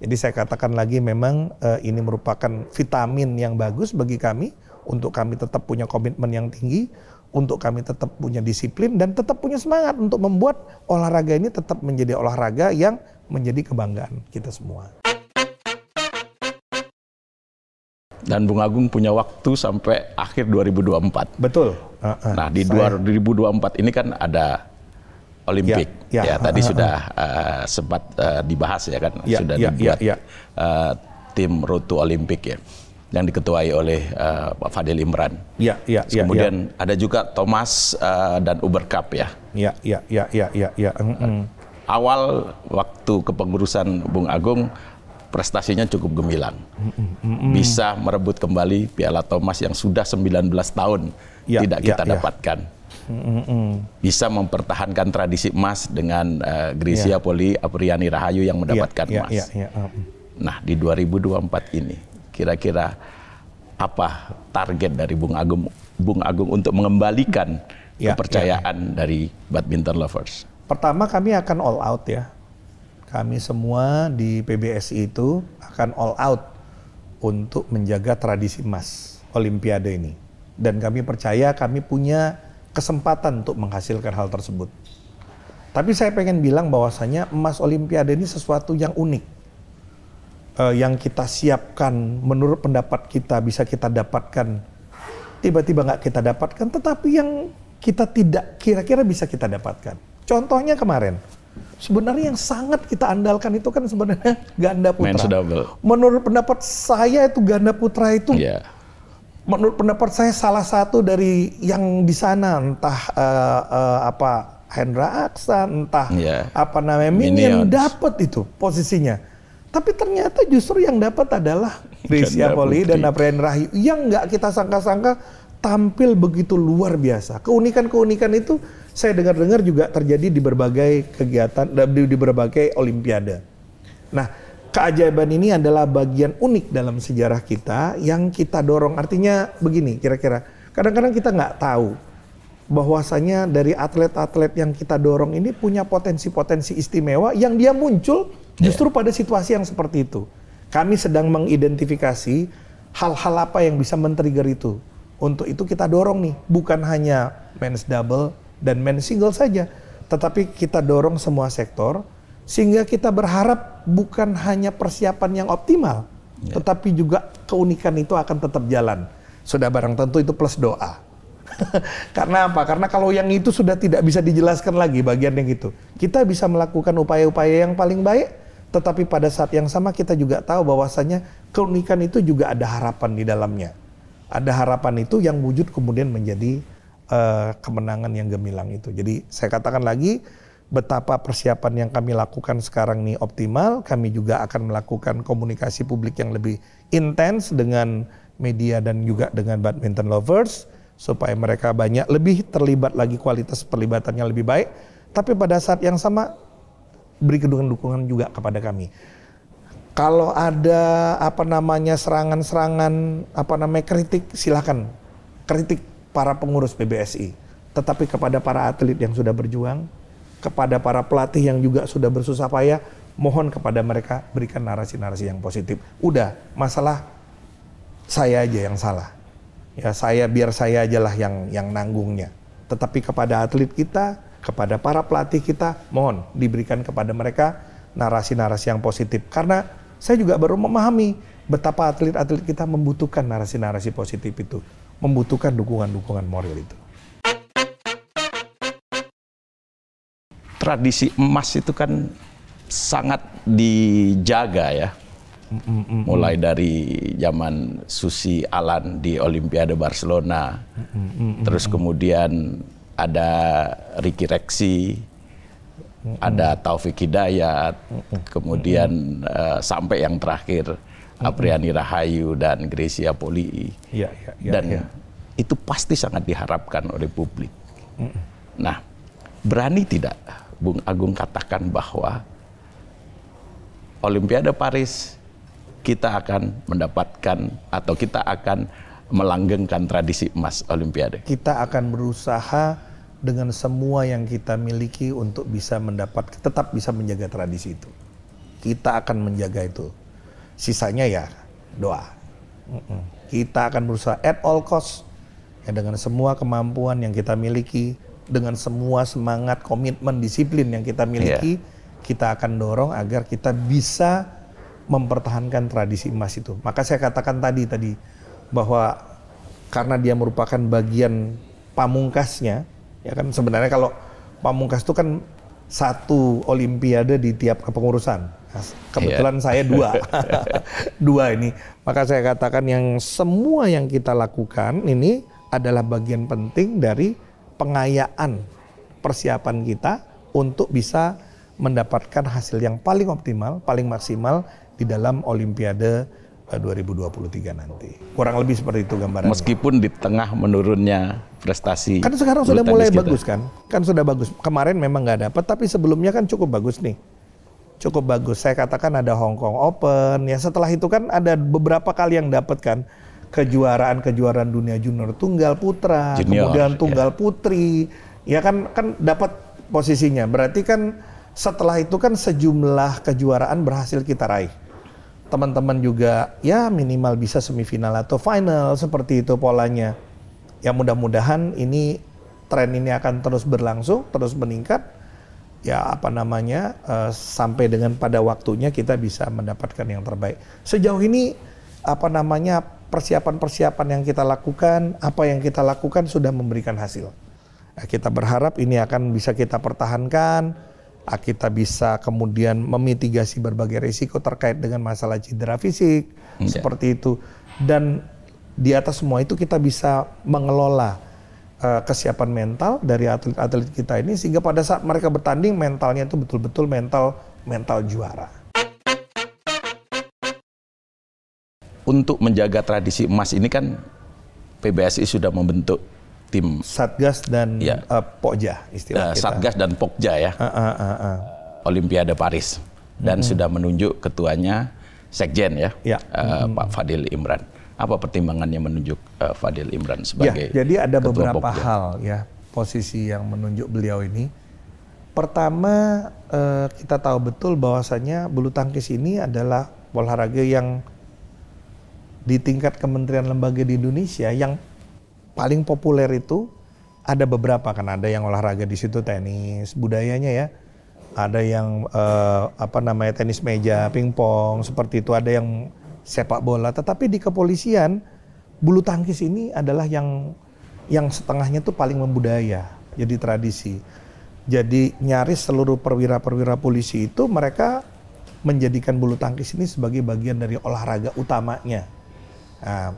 S2: Jadi saya katakan lagi, memang ini merupakan vitamin yang bagus bagi kami untuk kami tetap punya komitmen yang tinggi, untuk kami tetap punya disiplin dan tetap punya semangat untuk membuat olahraga ini tetap menjadi olahraga yang menjadi kebanggaan kita semua.
S1: Dan Bung Agung punya waktu sampai akhir 2024.
S2: Betul.
S1: Nah, di 2024 ini kan ada Olimpik. Tadi sudah sempat dibahas ya kan, sudah dibuat tim Road to Olimpik ya, yang diketuai oleh Pak Fadil Imran. Kemudian ada juga Thomas dan Uber Cup ya. Awal waktu kepengurusan Bung Agung, prestasinya cukup gemilang. Bisa merebut kembali Piala Thomas yang sudah 19 tahun tidak kita dapatkan. bisa mempertahankan tradisi emas dengan Grisia Poli Apriyani Rahayu yang mendapatkan emas. Nah, di 2024 ini kira-kira apa target dari Bung Agung untuk mengembalikan kepercayaan dari badminton lovers?
S2: Pertama, kami akan all out ya. Kami semua di PBSI itu akan all out untuk menjaga tradisi emas Olimpiade ini. Dan kami percaya kami punya kesempatan untuk menghasilkan hal tersebut. Tapi saya pengen bilang bahwasanya emas Olimpiade ini sesuatu yang unik. Yang kita siapkan menurut pendapat kita bisa kita dapatkan, tiba-tiba nggak kita dapatkan, tetapi yang kita tidak kira-kira bisa kita dapatkan. Contohnya kemarin, sebenarnya yang sangat kita andalkan itu kan sebenarnya ganda putra.
S1: Men's double.
S2: Menurut pendapat saya itu ganda putra itu, menurut pendapat saya salah satu dari yang di sana, entah Hendra Aksan, entah apa namanya Minion dapat itu posisinya. Tapi ternyata justru yang dapat adalah Grisia Poli dan Apriyani Rahayu yang nggak kita sangka-sangka tampil begitu luar biasa. Keunikan-keunikan itu saya dengar-dengar juga terjadi di berbagai kegiatan, di berbagai olimpiade. Nah, keajaiban ini adalah bagian unik dalam sejarah kita yang kita dorong. Artinya begini, kira-kira kadang-kadang kita nggak tahu bahwasanya dari atlet-atlet yang kita dorong ini punya potensi-potensi istimewa yang dia muncul justru pada situasi yang seperti itu. Kami sedang mengidentifikasi hal-hal apa yang bisa men-trigger itu. Untuk itu kita dorong nih, bukan hanya men's double dan men's single saja, tetapi kita dorong semua sektor, sehingga kita berharap bukan hanya persiapan yang optimal, tetapi juga keunikan itu akan tetap jalan. Sudah barang tentu itu plus doa. Karena apa? Karena kalau yang itu sudah tidak bisa dijelaskan lagi bagian yang itu. Kita bisa melakukan upaya-upaya yang paling baik, tetapi pada saat yang sama kita juga tahu bahwasanya keunikan itu juga ada harapan di dalamnya. Ada harapan itu yang wujud kemudian menjadi kemenangan yang gemilang itu. Jadi saya katakan lagi, betapa persiapan yang kami lakukan sekarang ini optimal. Kami juga akan melakukan komunikasi publik yang lebih intens dengan media dan juga dengan badminton lovers, supaya mereka banyak lebih terlibat lagi, kualitas perlibatannya lebih baik. Tapi pada saat yang sama beri dukungan juga kepada kami. Kalau ada serangan-serangan kritik, silakan kritik para pengurus PBSI. Tetapi kepada para atlet yang sudah berjuang, kepada para pelatih yang juga sudah bersusah payah, mohon kepada mereka berikan narasi-narasi yang positif. Udah, masalah saya aja yang salah. Ya biar saya ajalah yang nanggungnya. Tetapi kepada atlet kita, kepada para pelatih kita, mohon diberikan kepada mereka narasi-narasi yang positif. Karena saya juga baru memahami betapa atlet-atlet kita membutuhkan narasi-narasi positif itu, membutuhkan dukungan-dukungan moral itu.
S1: Tradisi emas itu kan sangat dijaga ya. Mulai dari zaman Susi Alan di Olimpiade Barcelona, terus kemudian ada Ricky Rexi, ada Taufik Hidayat, kemudian sampai yang terakhir Apriyani Rahayu dan Grisia Poli. Dan itu pasti sangat diharapkan oleh publik. Nah, berani tidak Bung Agung katakan bahwa Olimpiade Paris kita akan mendapatkan atau kita akan melanggengkan tradisi emas Olimpiade? Kita akan berusaha dengan semua yang kita miliki untuk bisa tetap bisa menjaga tradisi itu. Kita akan menjaga itu. Sisanya ya doa. Kita akan berusaha at all cost ya, dengan semua kemampuan yang kita miliki, dengan semua semangat, komitmen, disiplin yang kita miliki, kita akan dorong agar kita bisa mempertahankan tradisi emas itu. Maka saya katakan tadi bahwa karena dia merupakan bagian pamungkasnya, ya kan sebenarnya kalau pamungkas itu kan satu olimpiade di tiap kepengurusan. Nah, kebetulan saya dua ini. Maka saya katakan yang semua yang kita lakukan ini adalah bagian penting dari pengayaan persiapan kita untuk bisa mendapatkan hasil yang paling optimal, paling maksimal di dalam Olimpiade
S2: 2023 nanti. Kurang lebih seperti itu gambarannya.
S1: Meskipun di tengah menurunnya prestasi.
S2: Kan sekarang sudah mulai bagus kan? Kan sudah bagus. Kemarin memang nggak dapat, tapi sebelumnya kan cukup bagus nih. Cukup bagus. Saya katakan ada Hong Kong Open. Ya setelah itu kan ada beberapa kali yang dapat kan. Kejuaraan dunia junior tunggal putra, junior, kemudian tunggal putri. Ya kan dapat posisinya. Berarti kan setelah itu kan sejumlah kejuaraan berhasil kita raih. Teman-teman juga ya minimal bisa semifinal atau final, seperti itu polanya. Ya mudah-mudahan ini tren ini akan terus berlangsung, terus meningkat. Ya sampai dengan pada waktunya kita bisa mendapatkan yang terbaik. Sejauh ini persiapan-persiapan yang kita lakukan, apa yang kita lakukan sudah memberikan hasil. Nah, kita berharap ini akan bisa kita pertahankan. Kita bisa kemudian memitigasi berbagai risiko terkait dengan masalah cedera fisik, seperti itu. Dan di atas semua itu kita bisa mengelola kesiapan mental dari atlet-atlet kita ini, sehingga pada saat mereka bertanding mentalnya itu betul-betul mental juara.
S1: Untuk menjaga tradisi emas ini kan PBSI sudah membentuk tim
S2: Satgas dan Pokja istilah kita.
S1: Satgas dan Pokja ya. Olimpiade Paris dan sudah menunjuk ketuanya Sekjen ya. Pak Fadil Imran. Apa pertimbangannya menunjuk Fadil Imran sebagai
S2: jadi ada
S1: ketua
S2: beberapa
S1: Pokja?
S2: hal ya posisi yang menunjuk beliau ini. Pertama kita tahu betul bahwasanya bulu tangkis ini adalah olahraga yang di tingkat kementerian lembaga di Indonesia yang paling populer itu ada beberapa kan, ada yang olahraga di situ tenis budayanya ya, ada yang tenis meja, pingpong seperti itu, ada yang sepak bola. Tetapi di kepolisian bulu tangkis ini adalah yang setengahnya tuh paling membudaya, jadi tradisi. Jadi nyaris seluruh perwira-perwira polisi itu mereka menjadikan bulu tangkis ini sebagai bagian dari olahraga utamanya. Nah,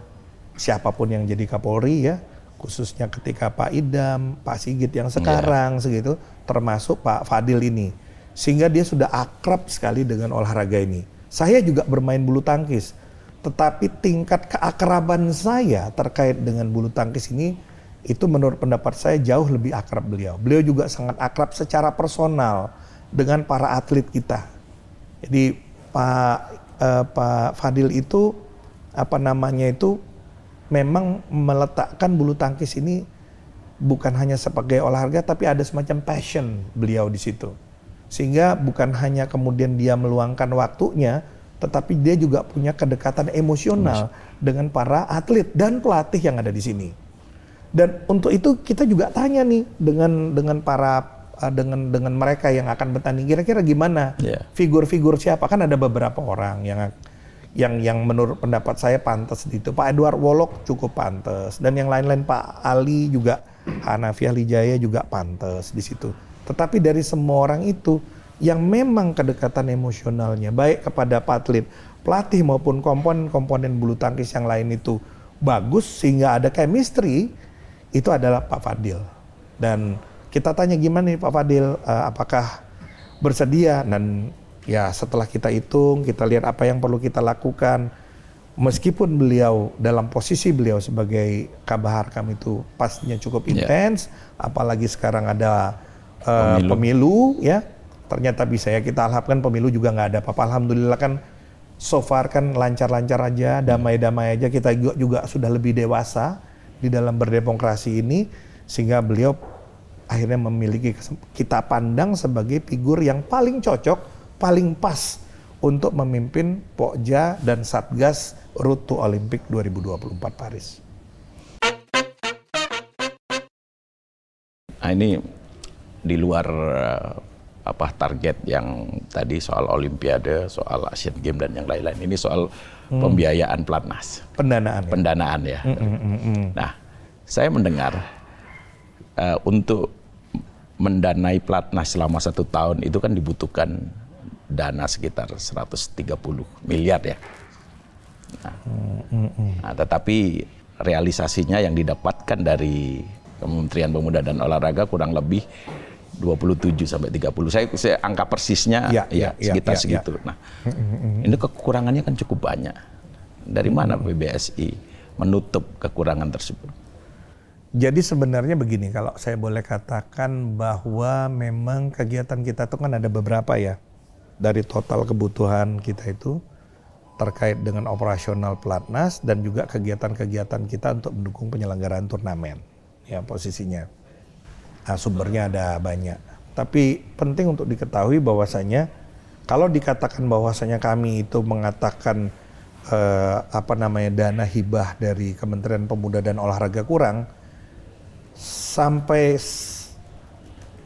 S2: siapapun yang jadi Kapolri ya, khususnya ketika Pak Idam, Pak Sigit yang sekarang segitu, termasuk Pak Fadil ini, sehingga dia sudah akrab sekali dengan olahraga ini. Saya juga bermain bulu tangkis, tetapi tingkat keakraban saya terkait dengan bulu tangkis ini, itu menurut pendapat saya jauh lebih akrab beliau. Beliau juga sangat akrab secara personal dengan para atlet kita. Jadi Pak Fadil itu memang meletakkan bulu tangkis ini bukan hanya sebagai olahraga, tapi ada semacam passion beliau di situ. Sehingga bukan hanya kemudian dia meluangkan waktunya, tetapi dia juga punya kedekatan emosional dengan para atlet dan pelatih yang ada di sini. Dan untuk itu kita juga tanya nih dengan mereka yang akan bertanding, kira-kira gimana figur-figur siapa? Kan ada beberapa orang yang menurut pendapat saya pantas di itu. Pak Edward Wolok cukup pantas, dan yang lain-lain, Pak Ali juga, Hanafi Alijaya juga pantas di situ. Tetapi dari semua orang itu yang memang kedekatan emosionalnya baik kepada atlet, pelatih maupun komponen bulu tangkis yang lain itu bagus sehingga ada chemistry, itu adalah Pak Fadil. Dan kita tanya gimana nih Pak Fadil, apakah bersedia? Dan ya setelah kita hitung, kita lihat apa yang perlu kita lakukan. Meskipun beliau dalam posisi beliau sebagai Kabahar kami itu pastinya cukup intens, apalagi sekarang ada pemilu ya, ternyata bisa ya kita harapkan pemilu juga nggak ada apa-apa. Alhamdulillah kan so far kan lancar-lancar aja, damai-damai aja. Kita juga sudah lebih dewasa di dalam berdemokrasi ini, sehingga beliau akhirnya memiliki, kita pandang sebagai figur yang paling cocok, paling pas untuk memimpin Pokja dan Satgas Road to Olympic 2024 Paris.
S1: Nah, ini di luar target yang tadi soal Olimpiade, soal Asian Games dan yang lain-lain. Ini soal pembiayaan Platnas. Pendanaan ya. Nah, saya mendengar untuk mendanai Platnas selama 1 tahun itu kan dibutuhkan dana sekitar 130 miliar ya. Nah, tetapi realisasinya yang didapatkan dari Kementerian Pemuda dan Olahraga kurang lebih 27 sampai 30. Saya angka persisnya sekitar segitu. Nah, ini kekurangannya kan cukup banyak. Dari mana PBSI menutup kekurangan tersebut?
S2: Jadi sebenarnya begini, kalau saya boleh katakan bahwa memang kegiatan kita itu kan ada beberapa ya. Dari total kebutuhan kita itu terkait dengan operasional pelatnas dan juga kegiatan-kegiatan kita untuk mendukung penyelenggaraan turnamen. Ya posisinya. Nah, sumbernya ada banyak. Tapi penting untuk diketahui bahwasanya kalau dikatakan bahwasanya kami itu mengatakan dana hibah dari Kementerian Pemuda dan Olahraga kurang, sampai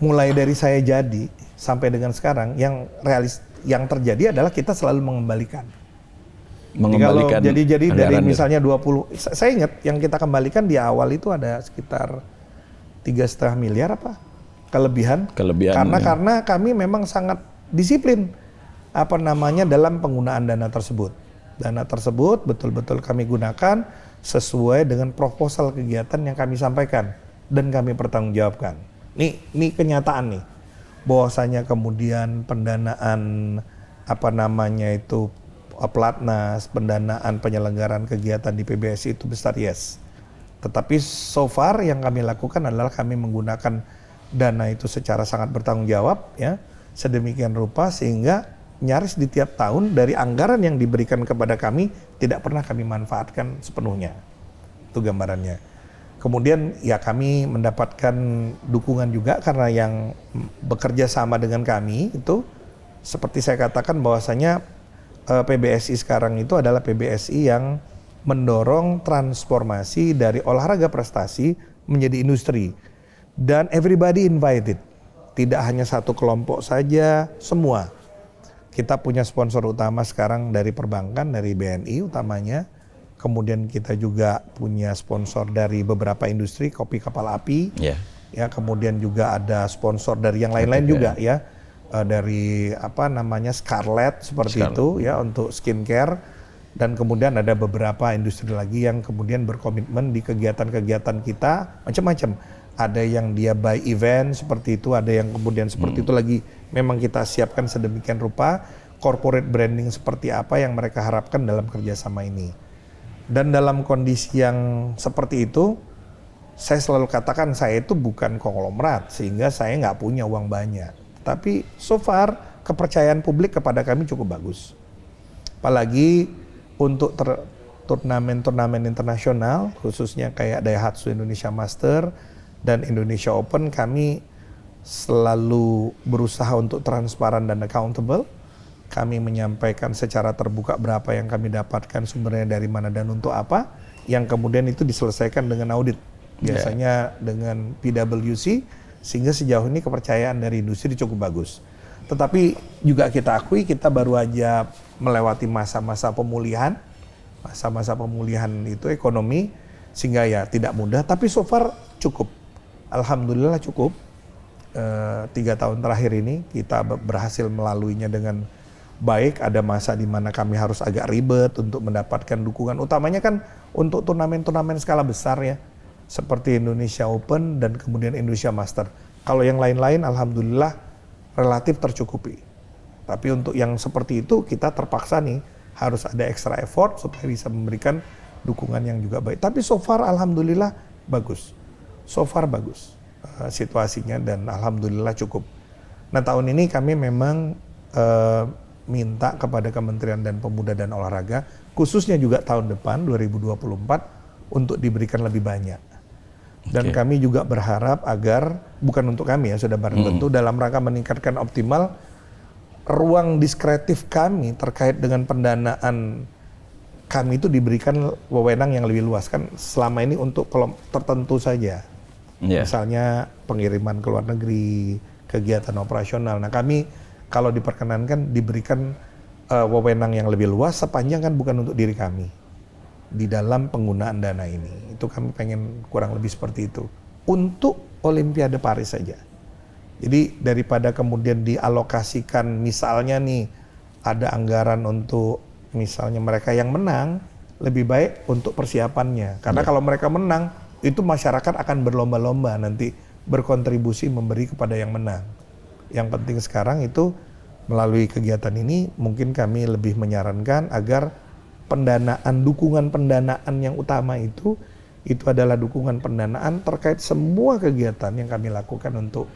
S2: mulai dari saya jadi sampai dengan sekarang yang terjadi adalah kita selalu mengembalikan. Jadi dari misalnya 20, saya ingat yang kita kembalikan di awal itu ada sekitar 3,5 miliar apa kelebihan karena kami memang sangat disiplin dalam penggunaan dana tersebut. Dana tersebut betul-betul kami gunakan sesuai dengan proposal kegiatan yang kami sampaikan dan kami pertanggungjawabkan. Ini kenyataan nih, bahwasanya kemudian pendanaan pelatnas, pendanaan penyelenggaraan kegiatan di PBSI itu besar, yes. Tetapi so far yang kami lakukan adalah kami menggunakan dana itu secara sangat bertanggung jawab, ya, sedemikian rupa sehingga nyaris di tiap tahun dari anggaran yang diberikan kepada kami tidak pernah kami manfaatkan sepenuhnya. Itu gambarannya. Kemudian ya kami mendapatkan dukungan juga karena yang bekerja sama dengan kami itu seperti saya katakan bahwasanya PBSI sekarang itu adalah PBSI yang mendorong transformasi dari olahraga prestasi menjadi industri. Dan everybody invited. Tidak hanya satu kelompok saja, semua. Kita punya sponsor utama sekarang dari perbankan, dari BNI utamanya. Kemudian kita juga punya sponsor dari beberapa industri, kopi kapal api. Yeah. Ya, kemudian juga ada sponsor dari yang lain-lain juga ya. Dari Scarlett seperti itu ya untuk skincare. Dan kemudian ada beberapa industri lagi yang kemudian berkomitmen di kegiatan-kegiatan kita macam-macam. Ada yang dia buy event seperti itu, ada yang kemudian seperti itu lagi. Memang kita siapkan sedemikian rupa corporate branding seperti apa yang mereka harapkan dalam kerjasama ini. Dan dalam kondisi yang seperti itu, saya selalu katakan saya itu bukan konglomerat sehingga saya nggak punya uang banyak. Tapi so far kepercayaan publik kepada kami cukup bagus. Apalagi untuk turnamen-turnamen internasional, khususnya kayak Daihatsu Indonesia Master dan Indonesia Open, kami selalu berusaha untuk transparan dan accountable. Kami menyampaikan secara terbuka berapa yang kami dapatkan, sumbernya dari mana dan untuk apa, yang kemudian itu diselesaikan dengan audit, biasanya dengan PwC, sehingga sejauh ini kepercayaan dari industri cukup bagus. Tetapi juga kita akui kita baru aja melewati masa-masa pemulihan itu ekonomi, sehingga ya tidak mudah, tapi so far cukup. Alhamdulillah cukup. 3 tahun terakhir ini kita berhasil melaluinya dengan baik. Ada masa di mana kami harus agak ribet untuk mendapatkan dukungan, utamanya kan untuk turnamen-turnamen skala besar ya, seperti Indonesia Open dan kemudian Indonesia Master. Kalau yang lain-lain alhamdulillah relatif tercukupi. Tapi untuk yang seperti itu kita terpaksa nih harus ada extra effort supaya bisa memberikan dukungan yang juga baik. Tapi so far alhamdulillah bagus. So far bagus situasinya dan alhamdulillah cukup. Nah tahun ini kami memang minta kepada Kementerian dan Pemuda dan Olahraga, khususnya juga tahun depan 2024 untuk diberikan lebih banyak. Dan kami juga berharap agar, bukan untuk kami ya, sudah barang tentu dalam rangka meningkatkan optimal ruang diskretif kami terkait dengan pendanaan kami itu diberikan wewenang yang lebih luas. Kan selama ini untuk kelompok tertentu saja. Misalnya pengiriman ke luar negeri, kegiatan operasional. Nah kami kalau diperkenankan diberikan wewenang yang lebih luas sepanjang kan bukan untuk diri kami. Di dalam penggunaan dana ini, itu kami pengen kurang lebih seperti itu untuk Olimpiade Paris saja. Jadi daripada kemudian dialokasikan misalnya nih ada anggaran untuk misalnya mereka yang menang, lebih baik untuk persiapannya. Karena kalau mereka menang, itu masyarakat akan berlomba-lomba nanti berkontribusi memberi kepada yang menang. Yang penting sekarang itu melalui kegiatan ini mungkin kami lebih menyarankan agar pendanaan, dukungan pendanaan yang utama itu adalah dukungan pendanaan terkait semua kegiatan yang kami lakukan untuk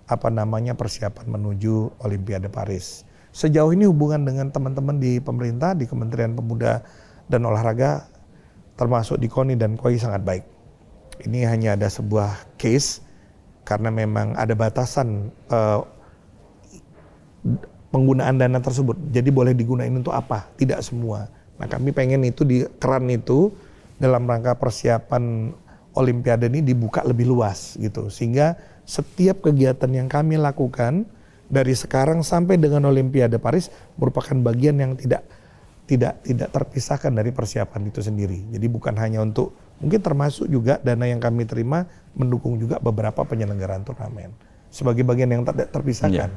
S2: persiapan menuju Olimpiade Paris. Sejauh ini hubungan dengan teman-teman di pemerintah, di Kementerian Pemuda dan Olahraga, termasuk di KONI dan KOI sangat baik. Ini hanya ada sebuah case karena memang ada batasan penggunaan dana tersebut. Jadi boleh digunakan untuk apa? Tidak semua. Nah, kami pengen itu di keran itu dalam rangka persiapan Olimpiade ini dibuka lebih luas gitu, sehingga setiap kegiatan yang kami lakukan dari sekarang sampai dengan Olimpiade Paris merupakan bagian yang tidak terpisahkan dari persiapan itu sendiri. Jadi bukan hanya untuk, mungkin termasuk juga dana yang kami terima mendukung juga beberapa penyelenggaraan turnamen sebagai bagian yang tidak terpisahkan.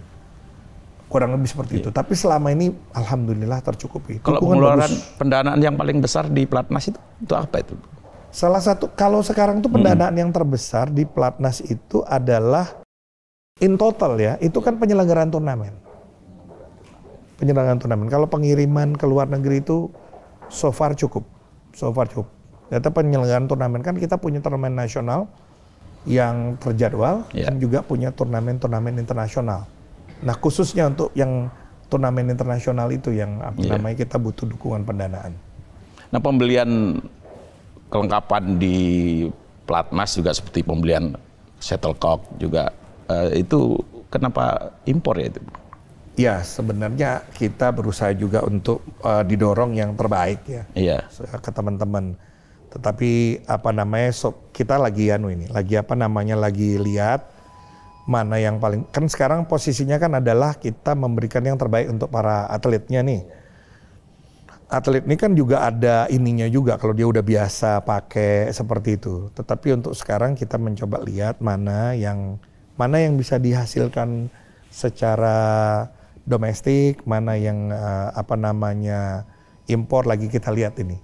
S2: Kurang lebih seperti itu. Tapi selama ini alhamdulillah tercukupi.
S1: Kalau pengeluaran pendanaan yang paling besar di Platnas itu apa itu?
S2: Salah satu, kalau sekarang itu pendanaan yang terbesar di Platnas itu adalah in total ya, itu kan penyelenggaraan turnamen. Penyelenggaraan turnamen. Kalau pengiriman ke luar negeri itu so far cukup. Ternyata penyelenggaraan turnamen kan kita punya turnamen nasional yang terjadwal dan juga punya turnamen-turnamen internasional. Nah, khususnya untuk yang turnamen internasional itu yang namanya kita butuh dukungan pendanaan.
S1: Nah, pembelian kelengkapan di Platnas juga seperti pembelian shuttlecock juga itu kenapa impor ya itu?
S2: Ya, sebenarnya kita berusaha juga untuk didorong yang terbaik ya ke teman-teman. Tetapi kita lagi lagi lihat mana yang paling, kan sekarang posisinya kan adalah kita memberikan yang terbaik untuk para atletnya nih. Atlet ini kan juga ada ininya juga kalau dia udah biasa pakai seperti itu. Tetapi untuk sekarang kita mencoba lihat mana yang bisa dihasilkan secara domestik, mana yang impor lagi kita lihat ini.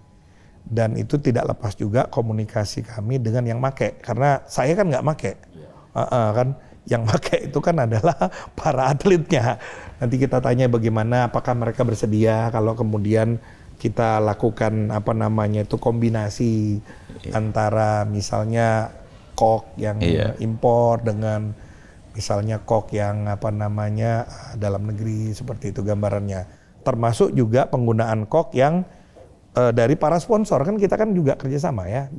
S2: Dan itu tidak lepas juga komunikasi kami dengan yang make, karena saya kan nggak make, kan yang make itu kan adalah para atletnya. Nanti kita tanya bagaimana, apakah mereka bersedia kalau kemudian kita lakukan itu kombinasi antara misalnya kok yang impor dengan misalnya kok yang dalam negeri, seperti itu gambarannya. Termasuk juga penggunaan kok yang dari para sponsor, kan kita kan juga kerjasama ya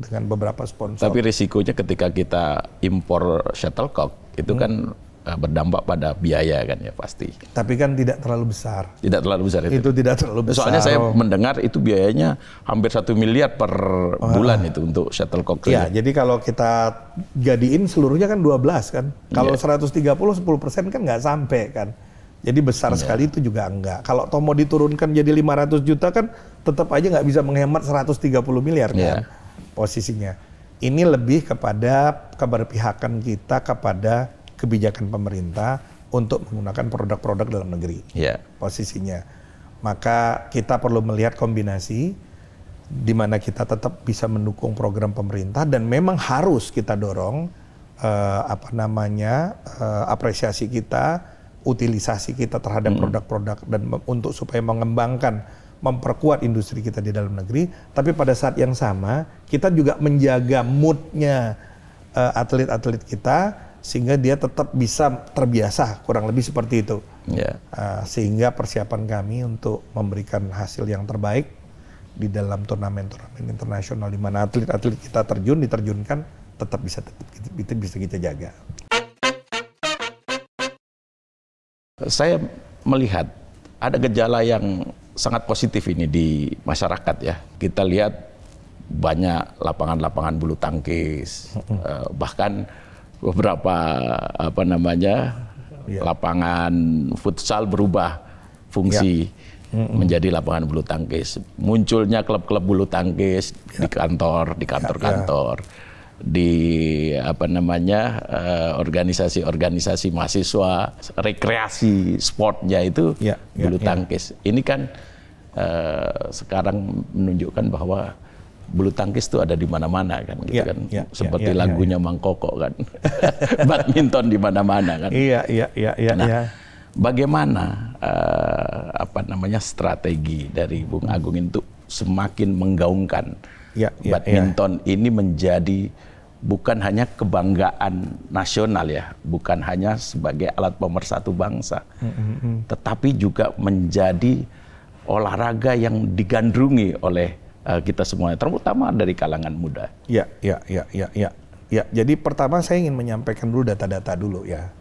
S2: dengan beberapa sponsor.
S1: Tapi risikonya ketika kita impor shuttlecock itu kan berdampak pada biaya kan ya pasti.
S2: Tapi kan tidak terlalu besar.
S1: Tidak terlalu besar itu.
S2: Itu tidak terlalu besar.
S1: Soalnya saya mendengar itu biayanya hampir 1 miliar per bulan itu untuk shuttlecock.
S2: Ya, jadi kalau kita jadiin seluruhnya kan 12 kan. Kalau 130 10% kan nggak sampai kan. Jadi besar sekali itu juga enggak. Kalau toh mau diturunkan jadi 500 juta kan tetap aja nggak bisa menghemat 130 miliar kan posisinya. Ini lebih kepada keberpihakan kita kepada kebijakan pemerintah untuk menggunakan produk-produk dalam negeri posisinya. Maka kita perlu melihat kombinasi di mana kita tetap bisa mendukung program pemerintah dan memang harus kita dorong apresiasi kita, utilisasi kita terhadap produk-produk dan untuk supaya mengembangkan, memperkuat industri kita di dalam negeri. Tapi pada saat yang sama kita juga menjaga moodnya atlet-atlet kita sehingga dia tetap bisa terbiasa, kurang lebih seperti itu. Sehingga persiapan kami untuk memberikan hasil yang terbaik di dalam turnamen-turnamen internasional di mana atlet-atlet kita diterjunkan tetap bisa kita jaga.
S1: Saya melihat ada gejala yang sangat positif ini di masyarakat ya. Kita lihat banyak lapangan-lapangan bulu tangkis, bahkan beberapa lapangan futsal berubah fungsi menjadi lapangan bulu tangkis. Munculnya klub-klub bulu tangkis di kantor, di organisasi-organisasi mahasiswa, rekreasi sportnya itu bulu tangkis. Ini kan sekarang menunjukkan bahwa bulu tangkis itu ada di mana-mana kan, gitu kan, seperti lagunya Mang Koko kan, badminton di mana-mana kan. Bagaimana strategi dari Bung Agung itu semakin menggaungkan badminton ini menjadi bukan hanya kebanggaan nasional ya, bukan hanya sebagai alat pemersatu bangsa, tetapi juga menjadi olahraga yang digandrungi oleh kita semuanya, terutama dari kalangan muda.
S2: Ya. Jadi pertama saya ingin menyampaikan dulu data-data dulu ya.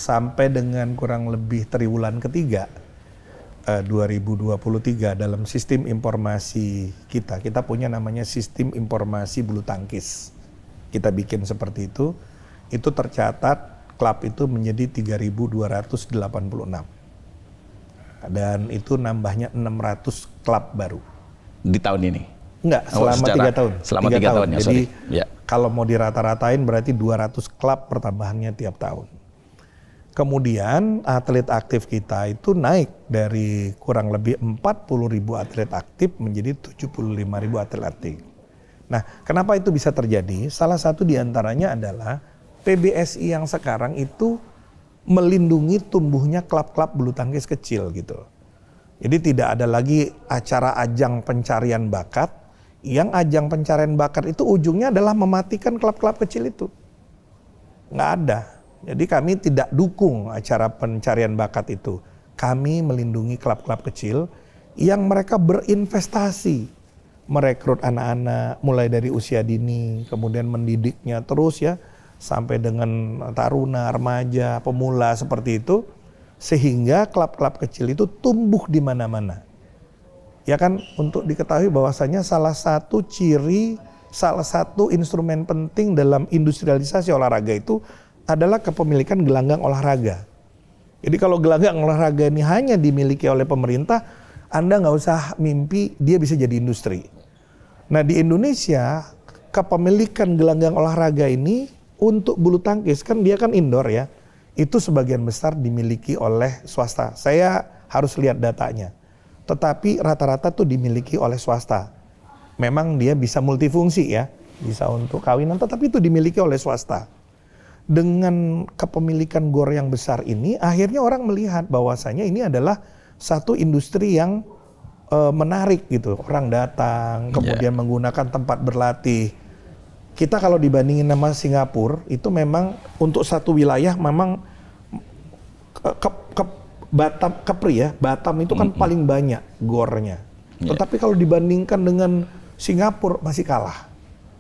S2: Sampai dengan kurang lebih triwulan ketiga 2023 dalam sistem informasi kita punya namanya sistem informasi bulu tangkis. Kita bikin seperti itu tercatat klub itu menjadi 3.286 dan itu nambahnya 600 klub baru
S1: di tahun ini.
S2: Enggak, selama 3 tahun.
S1: Selama 3 tahun ya,
S2: jadi kalau mau dirata-ratain berarti 200 klub pertambahannya tiap tahun. Kemudian atlet aktif kita itu naik dari kurang lebih 40.000 atlet aktif menjadi 75.000 atlet aktif. Nah, kenapa itu bisa terjadi? Salah satu diantaranya adalah PBSI yang sekarang itu melindungi tumbuhnya klub-klub bulu tangkis kecil gitu. Jadi tidak ada lagi acara ajang pencarian bakat, yang ajang pencarian bakat itu ujungnya adalah mematikan klub-klub kecil itu. Nggak ada. Jadi kami tidak dukung acara pencarian bakat itu. Kami melindungi klub-klub kecil yang mereka berinvestasi, merekrut anak-anak mulai dari usia dini, kemudian mendidiknya terus ya sampai dengan taruna, remaja, pemula seperti itu, sehingga klub-klub kecil itu tumbuh di mana-mana. Ya kan, untuk diketahui bahwasanya salah satu instrumen penting dalam industrialisasi olahraga itu adalah kepemilikan gelanggang olahraga. Jadi kalau gelanggang olahraga ini hanya dimiliki oleh pemerintah, Anda nggak usah mimpi dia bisa jadi industri. Nah di Indonesia, kepemilikan gelanggang olahraga ini untuk bulu tangkis, kan dia kan indoor ya, itu sebagian besar dimiliki oleh swasta. Saya harus lihat datanya. Tetapi rata-rata tuh dimiliki oleh swasta. Memang dia bisa multifungsi ya, bisa untuk kawinan, tetapi itu dimiliki oleh swasta. Dengan kepemilikan GOR yang besar ini, akhirnya orang melihat bahwasanya ini adalah satu industri yang menarik gitu. Orang datang, kemudian menggunakan tempat berlatih. Kita kalau dibandingin sama Singapura, itu memang untuk satu wilayah memang Batam itu kan paling banyak GOR-nya. Tetapi kalau dibandingkan dengan Singapura masih kalah.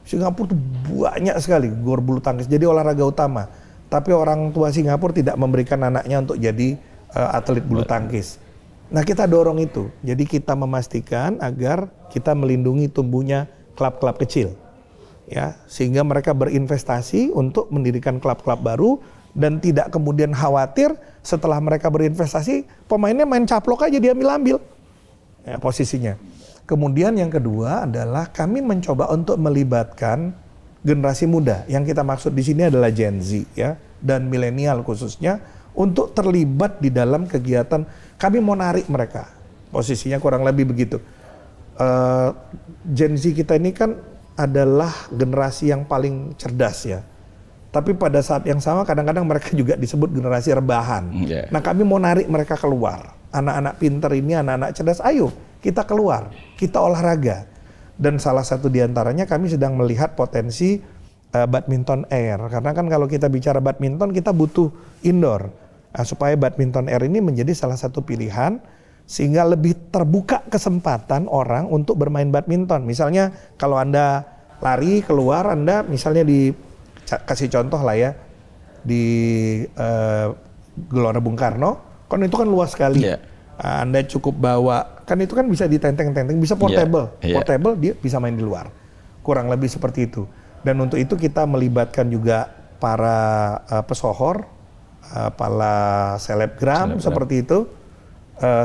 S2: Singapura tuh banyak sekali GOR bulu tangkis, jadi olahraga utama. Tapi orang tua Singapura tidak memberikan anaknya untuk jadi atlet bulu tangkis. Nah kita dorong itu, jadi kita memastikan agar kita melindungi tumbuhnya klub-klub kecil, ya, sehingga mereka berinvestasi untuk mendirikan klub-klub baru dan tidak kemudian khawatir setelah mereka berinvestasi pemainnya main caplok aja dia ambil ya, posisinya. Kemudian yang kedua adalah kami mencoba untuk melibatkan generasi muda. Yang kita maksud di sini adalah Gen Z ya dan milenial khususnya untuk terlibat di dalam kegiatan. Kami mau narik mereka. Posisinya kurang lebih begitu. Gen Z kita ini kan adalah generasi yang paling cerdas ya. Tapi pada saat yang sama kadang-kadang mereka juga disebut generasi rebahan. Nah kami mau narik mereka keluar. Anak-anak pinter ini, anak-anak cerdas, ayo kita keluar, kita olahraga. Dan salah satu diantaranya kami sedang melihat potensi badminton air. Karena kan kalau kita bicara badminton kita butuh indoor. Nah, supaya badminton air ini menjadi salah satu pilihan sehingga lebih terbuka kesempatan orang untuk bermain badminton. Misalnya kalau Anda lari keluar, Anda misalnya kasih contoh lah ya, di Gelora Bung Karno, kan itu kan luas sekali. Anda cukup bawa, kan itu kan bisa ditenteng-tenteng, bisa portable. Portable dia bisa main di luar. Kurang lebih seperti itu. Dan untuk itu kita melibatkan juga para pesohor, para selebgram seperti itu,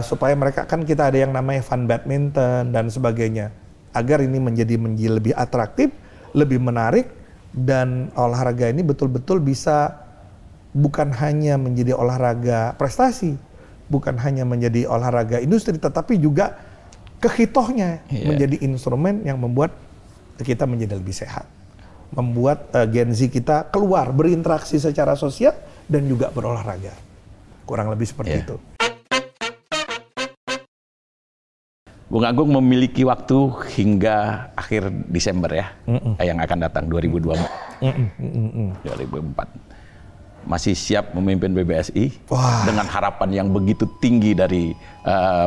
S2: supaya mereka, kan kita ada yang namanya fun badminton dan sebagainya, agar ini menjadi lebih atraktif, lebih menarik, dan olahraga ini betul-betul bisa bukan hanya menjadi olahraga prestasi, bukan hanya menjadi olahraga industri, tetapi juga kehitohnya menjadi instrumen yang membuat kita menjadi lebih sehat, membuat Gen Z kita keluar berinteraksi secara sosial dan juga berolahraga. Kurang lebih seperti itu.
S1: Bung Agung memiliki waktu hingga akhir Desember ya, yang akan datang 2024. 2004. Masih siap memimpin PBSI dengan harapan yang begitu tinggi dari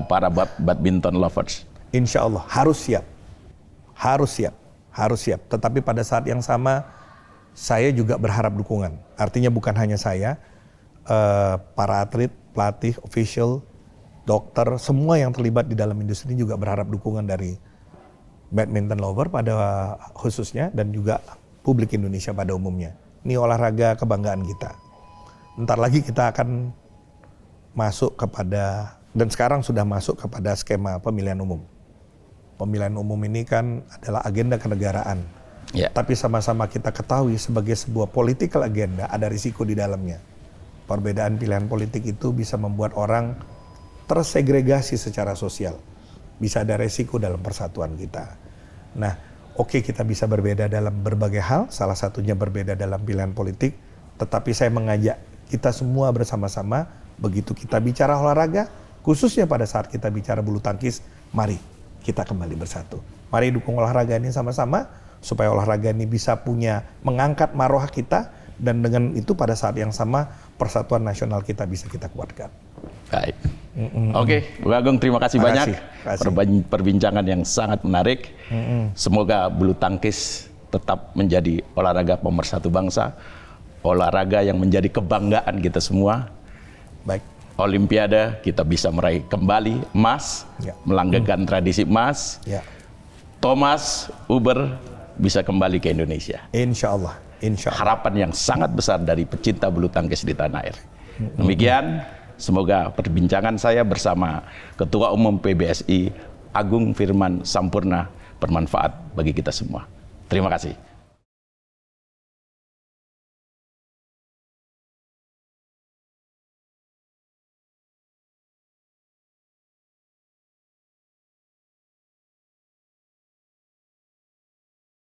S1: para badminton lovers.
S2: Insya Allah harus siap, harus siap, harus siap. Tetapi pada saat yang sama saya juga berharap dukungan. Artinya bukan hanya saya, para atlet, pelatih, official, dokter, semua yang terlibat di dalam industri ini juga berharap dukungan dari badminton lover pada khususnya dan juga publik Indonesia pada umumnya. Ini olahraga kebanggaan kita. Ntar lagi kita akan masuk kepada, dan sekarang sudah masuk kepada skema pemilihan umum. Pemilihan umum ini kan adalah agenda kenegaraan. Yeah. Tapi sama-sama kita ketahui sebagai sebuah political agenda ada risiko di dalamnya. Perbedaan pilihan politik itu bisa membuat orang tersegregasi secara sosial. Bisa ada resiko dalam persatuan kita. Nah, oke, kita bisa berbeda dalam berbagai hal, salah satunya berbeda dalam pilihan politik, tetapi saya mengajak kita semua bersama-sama, begitu kita bicara olahraga, khususnya pada saat kita bicara bulu tangkis, mari kita kembali bersatu. Mari dukung olahraga ini sama-sama, supaya olahraga ini bisa mengangkat marwah kita, dan dengan itu pada saat yang sama, persatuan nasional kita bisa kita kuatkan.
S1: Baik. Oke, Bung Agung, terima kasih banyak. Perbincangan yang sangat menarik. Semoga bulu tangkis tetap menjadi olahraga pemersatu bangsa, olahraga yang menjadi kebanggaan kita semua. Baik. Olimpiade kita bisa meraih kembali emas, melanggengkan tradisi emas. Thomas Uber bisa kembali ke Indonesia.
S2: Insya Allah. Insya Allah.
S1: Harapan yang sangat besar dari pecinta bulu tangkis di tanah air. Demikian, semoga perbincangan saya bersama Ketua Umum PBSI Agung Firman Sampurna bermanfaat bagi kita semua. Terima kasih.